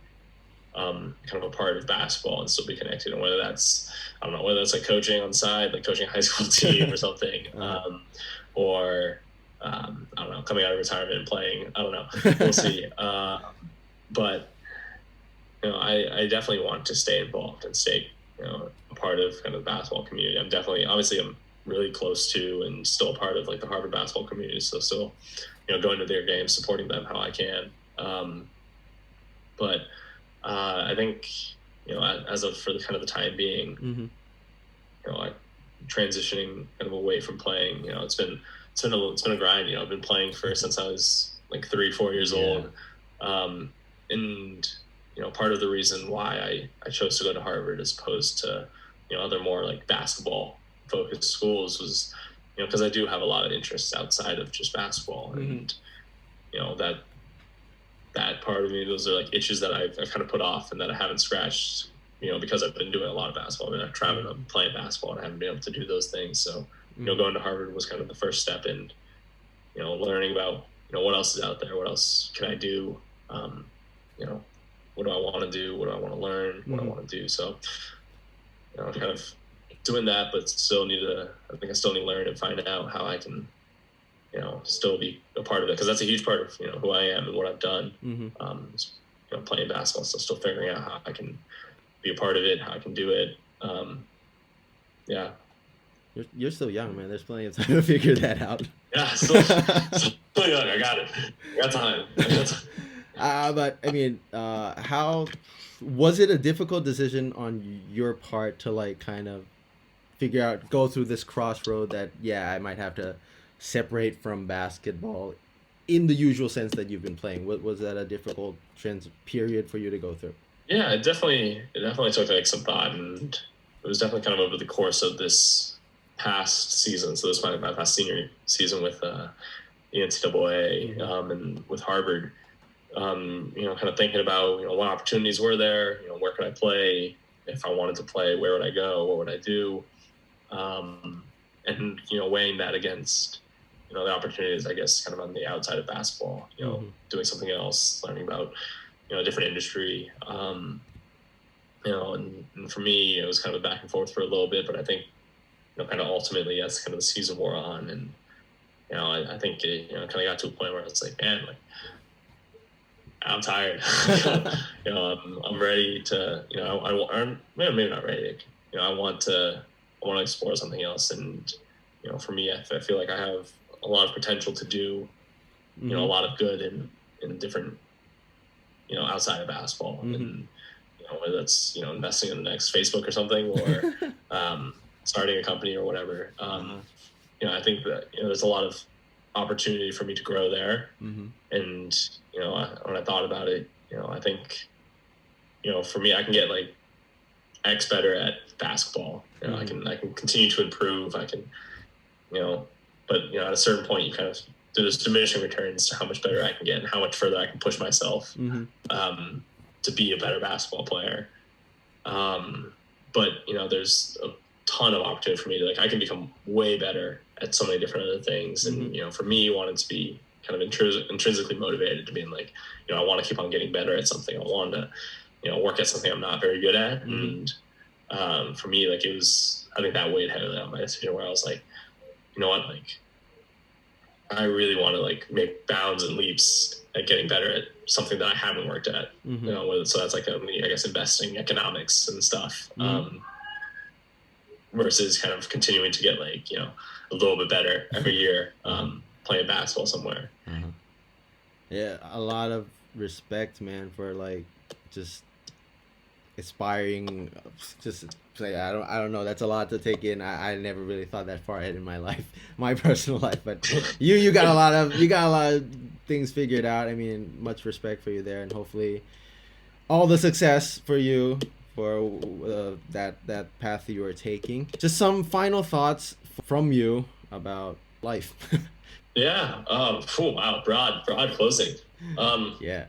kind of a part of basketball and still be connected. And whether that's, I don't know, whether that's like coaching on the side, like coaching a high school team or something, or I don't know, coming out of retirement and playing. I don't know. We'll see. But you know, I definitely want to stay involved and stay, you know, a part of kind of the basketball community. I'm really close to and still a part of like the Harvard basketball community. So still, you know, going to their games, supporting them how I can. But I think, you know, as of for the kind of the time being, you know, like transitioning kind of away from playing, you know, it's been a grind. You know, I've been playing since I was like 3-4 years old. And, you know, part of the reason why I chose to go to Harvard as opposed to, you know, other more like basketball focused schools was, you know, because I do have a lot of interests outside of just basketball. And, you know, that part of me, those are like itches that I've kind of put off and that I haven't scratched, you know, because I've been doing a lot of basketball. I mean, I've traveled, I'm playing basketball, and I haven't been able to do those things. So, you know, going to Harvard was kind of the first step in, you know, learning about, you know, what else is out there, what else can I do, you know, what do I want to do, what do I want to learn, what I want to do. So, you know, kind of doing that, but I still need to learn and find out how I can, you know, still be a part of it, because that's a huge part of, you know, who I am and what I've done. You know, playing basketball, so still figuring out how I can be a part of it, how I can do it. Yeah. You're still young, man. There's plenty of time to figure that out. Yeah, still young. I got it. I got time. But I mean, how was it a difficult decision on your part to like kind of figure out, go through this crossroad that, yeah, I might have to separate from basketball in the usual sense that you've been playing? Was that a difficult period for you to go through? Yeah, it definitely took like some thought, and it was definitely kind of over the course of this past season. So this was my past senior season with the NCAA and with Harvard. Kind of thinking about what opportunities were there. Where could I play? If I wanted to play, where would I go? What would I do? And weighing that against the opportunities, I guess, kind of on the outside of basketball. Doing something else, learning about a different industry. And for me, it was kind of back and forth for a little bit, but I think kind of ultimately, as kind of the season wore on, and I think it kind of got to a point where it's like, man, like I'm tired. I'm ready to I'm maybe not ready. I want to explore something else, and for me, I feel like I have a lot of potential to do a lot of good in different outside of basketball, and whether that's investing in the next Facebook or something, or starting a company or whatever. I think that there's a lot of opportunity for me to grow there, and when I thought about it, I think for me, I can get like X better at basketball. I can continue to improve. I can but at a certain point, you kind of there's diminishing returns to how much better I can get and how much further I can push myself to be a better basketball player. But there's a ton of opportunity for me to I can become way better at so many different other things. And for me, wanted to be kind of intrinsically motivated to being like, I want to keep on getting better at something. I want to work at something I'm not very good at. And for me, like, it was, I think that weighed heavily on my decision, where I was like, you know what, like, I really want to like make bounds and leaps at getting better at something that I haven't worked at. So that's like I guess investing, economics and stuff, versus kind of continuing to get like a little bit better every year, playing basketball somewhere. Yeah, a lot of respect, man, for like just aspiring. Just like, I don't know, that's a lot to take in. I never really thought that far ahead in my life, my personal life, but you got a lot of things figured out. I mean, much respect for you there, and hopefully all the success for you for that path that you are taking. Just some final thoughts from you about life. Yeah. Wow. Broad closing. Yeah.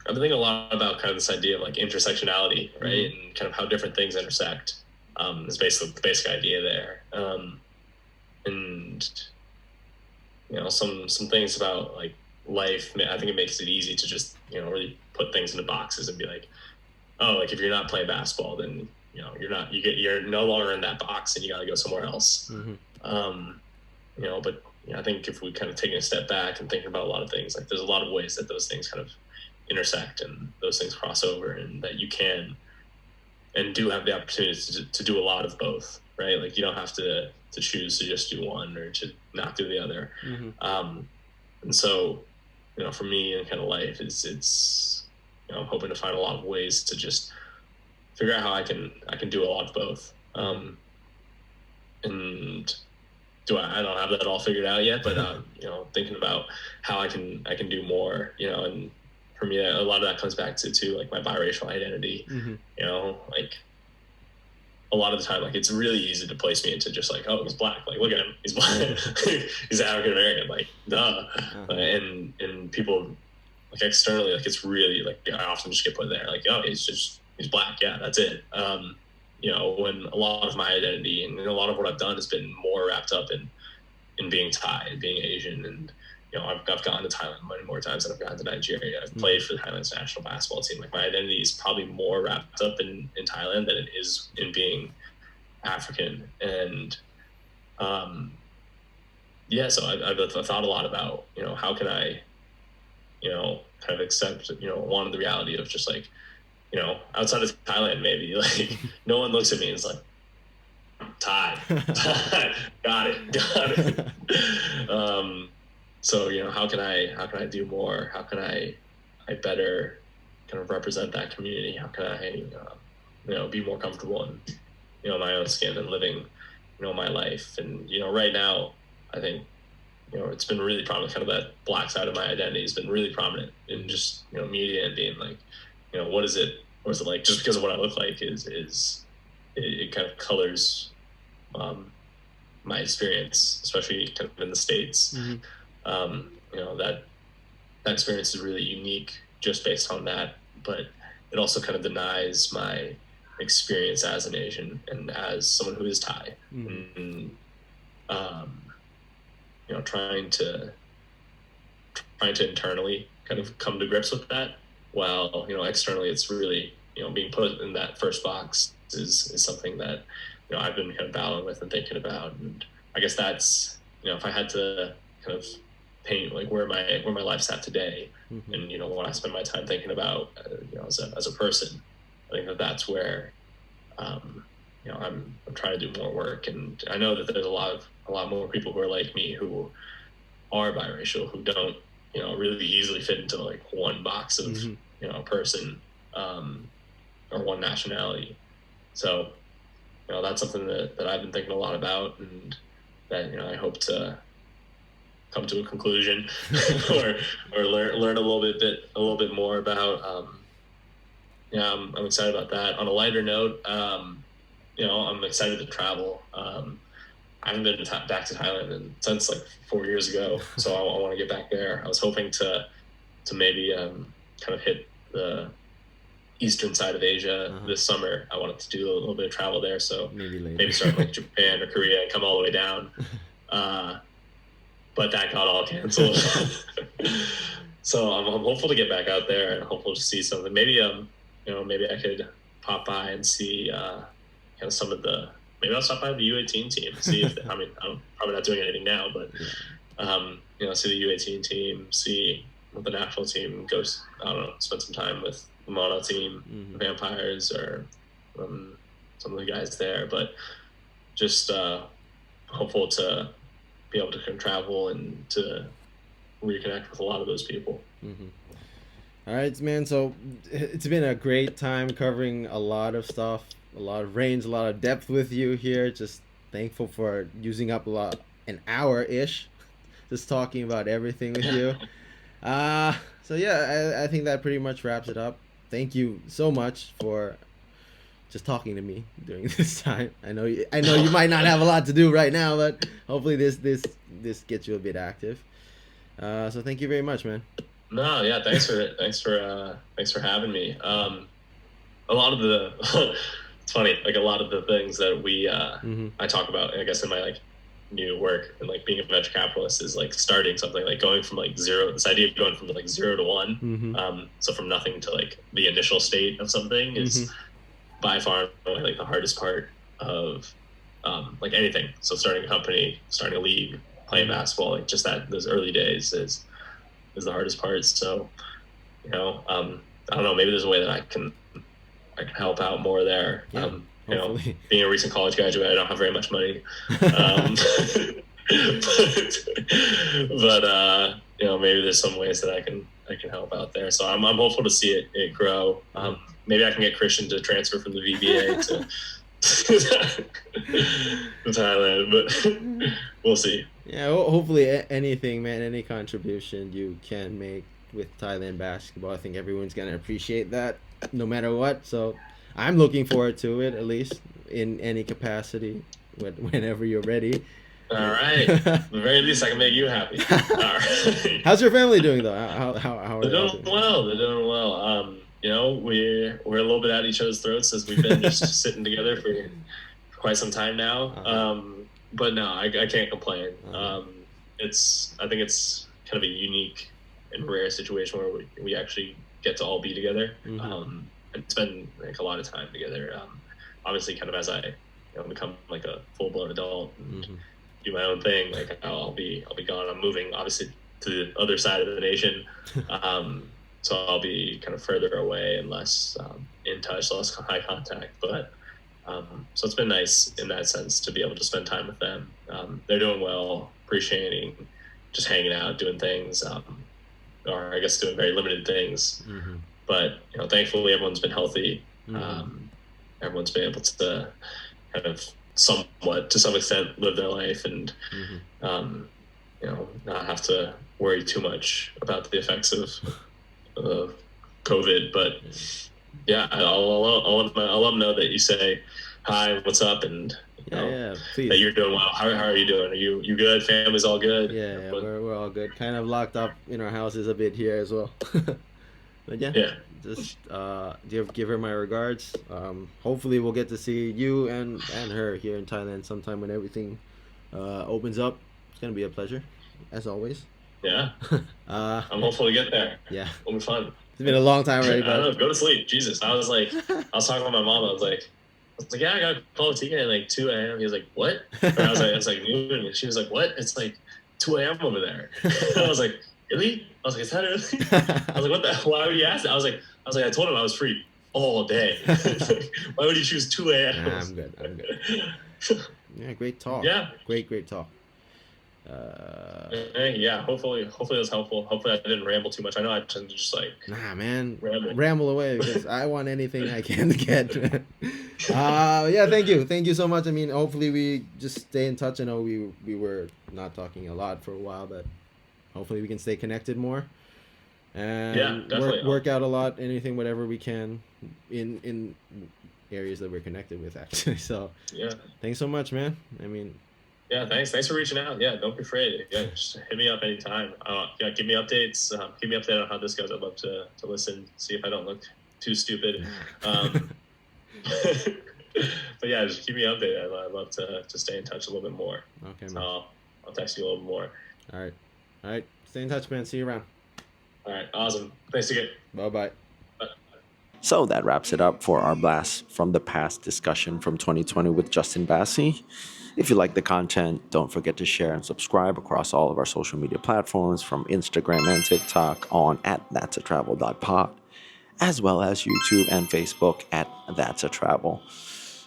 I've been thinking a lot about kind of this idea of like intersectionality, right? And kind of how different things intersect. Is basically the basic idea there. And some things about like life, I think it makes it easy to just really put things into boxes and be like, oh, like if you're not playing basketball, then you're no longer in that box and you got to go somewhere else. But I think if we kind of take a step back and think about a lot of things, like there's a lot of ways that those things kind of intersect and those things cross over, and that you can and do have the opportunity to do a lot of both, right? Like you don't have to choose to just do one or to not do the other. And so, for me in kind of life, it's I'm hoping to find a lot of ways to just figure out how I can do a lot of both. And I don't have that all figured out yet, but thinking about how I can do more, and for me, a lot of that comes back to like my biracial identity. Like a lot of the time, like it's really easy to place me into just like, oh, he's black, like look at him, he's black, he's African American, like duh. And people like externally, like it's really like I often just get put there, like, oh, he's black, yeah, that's it. When a lot of my identity and a lot of what I've done has been more wrapped up in being Thai and being Asian. And I've gone to Thailand many more times than I've gone to Nigeria. I've played for Thailand's national basketball team. Like my identity is probably more wrapped up in Thailand than it is in being African. And so I've thought a lot about how can I kind of accept one of the reality of just like outside of Thailand, maybe like no one looks at me and is like, Thai. Got it. So, you know, how can I do more? How can I better kind of represent that community? How can I, you know, be more comfortable in, you know, my own skin and living, you know, my life? And, you know, right now, I think, you know, it's been really prominent, kind of that black side of my identity has been really prominent in just, you know, media and being like, you know, what is it like? Just because of what I look like it kind of colors my experience, especially kind of in the States. You know, that experience is really unique just based on that, but it also kind of denies my experience as an Asian and as someone who is Thai. And, you know, trying to internally kind of come to grips with that, while, you know, externally it's really, you know, being put in that first box is something that, you know, I've been kind of battling with and thinking about. And I guess that's, you know, if I had to kind of paint like where my life's at today, and, you know, what I spend my time thinking about, you know, as a person, I think that's where, you know, I'm trying to do more work. And I know that there's a lot more people who are like me, who are biracial, who don't, you know, really easily fit into like one box of, you know, a person, or one nationality. So, you know, that's something that I've been thinking a lot about, and that, you know, I hope to come to a conclusion or learn a little bit more about. Yeah, I'm excited about that. On a lighter note, you know, I'm excited to travel. I haven't been back to Thailand since like 4 years ago, so I want to get back there. I was hoping to maybe kind of hit the eastern side of Asia this summer. I wanted to do a little bit of travel there, so maybe start like Japan or Korea and come all the way down. But that got all canceled. So I'm hopeful to get back out there and hopeful to see something. Maybe you know, maybe I could pop by and see kind of some of the. Maybe I'll stop by the U18 team, see if I mean, I'm probably not doing anything now, but you know, see the U18 team, see what the national team goes. I don't know, spend some time with the mono team, Vampires, or some of the guys there. But just hopeful to be able to kind of travel and to reconnect with a lot of those people. All right, man. So it's been a great time covering a lot of stuff, a lot of range, a lot of depth with you here. Just thankful for using up an hour-ish, just talking about everything with you. So yeah, I think that pretty much wraps it up. Thank you so much for just talking to me during this time. I know you might not have a lot to do right now, but hopefully this gets you a bit active. So thank you very much, man. No, yeah, thanks for having me. A lot of the it's funny, like a lot of the things that we I talk about, I guess, in my like new work and like being a venture capitalist is like starting something, like going from like zero. This idea of going from like 0 to 1, so from nothing to like the initial state of something is by far like the hardest part of like anything. So starting a company, starting a league, playing basketball, like just those early days is the hardest part. So, you know, I don't know, maybe there's a way that I can help out more there. You know, being a recent college graduate, I don't have very much money. But you know, maybe there's some ways that I can help out there. So I'm hopeful to see it grow. Maybe I can get Christian to transfer from the VBA to Thailand, but we'll see. Yeah, hopefully anything, man, any contribution you can make with Thailand basketball, I think everyone's gonna appreciate that, no matter what. So I'm looking forward to it, at least in any capacity, whenever you're ready. All right. At the very least, I can make you happy. All right. How's your family doing, though? How are they doing? Well. They're doing well. You know, we're a little bit at each other's throats as we've been just sitting together for quite some time now. But no, I can't complain. I think it's kind of a unique and rare situation where we actually get to all be together. And spend like a lot of time together. Obviously, kind of as I become like a full-blown adult and do my own thing, like I'll be gone. I'm moving obviously to the other side of the nation, so I'll be kind of further away and less in touch, less high contact. But So it's been nice in that sense to be able to spend time with them. They're doing well, appreciating just hanging out, doing things, or I guess doing very limited things. Mm-hmm. But, thankfully everyone's been healthy. Mm-hmm. Everyone's been able to kind of somewhat, to some extent, live their life and, Mm-hmm. Not have to worry too much about the effects of COVID. But yeah, I'll let them know that you say hi, what's up, and please. that you're doing well. How are you doing? Are you good? Family's all good? Yeah, we're all good. Kind of locked up in our houses a bit here as well. But yeah, just give her my regards. Hopefully we'll get to see you and her here in Thailand sometime when everything opens up. It's gonna be a pleasure, as always. Yeah. I'm hopeful to get there. Yeah, it'll be fun. It's been a long time already. I don't know. Go to sleep. Jesus. I was talking to my mom. I was like, yeah, I got a call with TK at like 2 a.m. He was like, what? Or I was like, it's like noon. And she was like, what? It's like 2 a.m. over there. I was like, really? I was like, is that early? I was like, what the? Why would you ask that? I was like, I told him I was free all day. Why would you choose 2 a.m.? Nah, I'm good. Yeah, great talk. Yeah. Great talk. Yeah, hopefully it was helpful. Hopefully I didn't ramble too much. I know I tend to just nah, man, ramble away because I want anything I can get. Yeah, thank you so much. I mean, hopefully we just stay in touch. I know we were not talking a lot for a while, but hopefully we can stay connected more and work out a lot, whatever we can in areas that we're connected with, actually. So yeah, thanks so much, man. I mean, yeah, thanks for reaching out. Yeah, don't be afraid. Yeah, just hit me up anytime. Give me updates. Keep me updated on how this goes. I'd love to listen, see if I don't look too stupid. But yeah, just keep me updated. I'd love to stay in touch a little bit more. Okay, man. So I'll text you a little bit more. All right. Stay in touch, man. See you around. All right, awesome. Thanks again. Bye-bye. So that wraps it up for our blast from the past discussion from 2020 with Justin Bassey. If you like the content, don't forget to share and subscribe across all of our social media platforms from Instagram and TikTok on @that'satravel.pod, as well as YouTube and Facebook @that'satravel.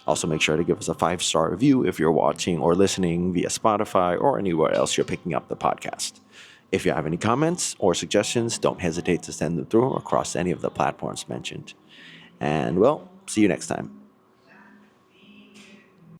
Also, make sure to give us a 5-star review if you're watching or listening via Spotify or anywhere else you're picking up the podcast. If you have any comments or suggestions, don't hesitate to send them through across any of the platforms mentioned. And, well, see you next time.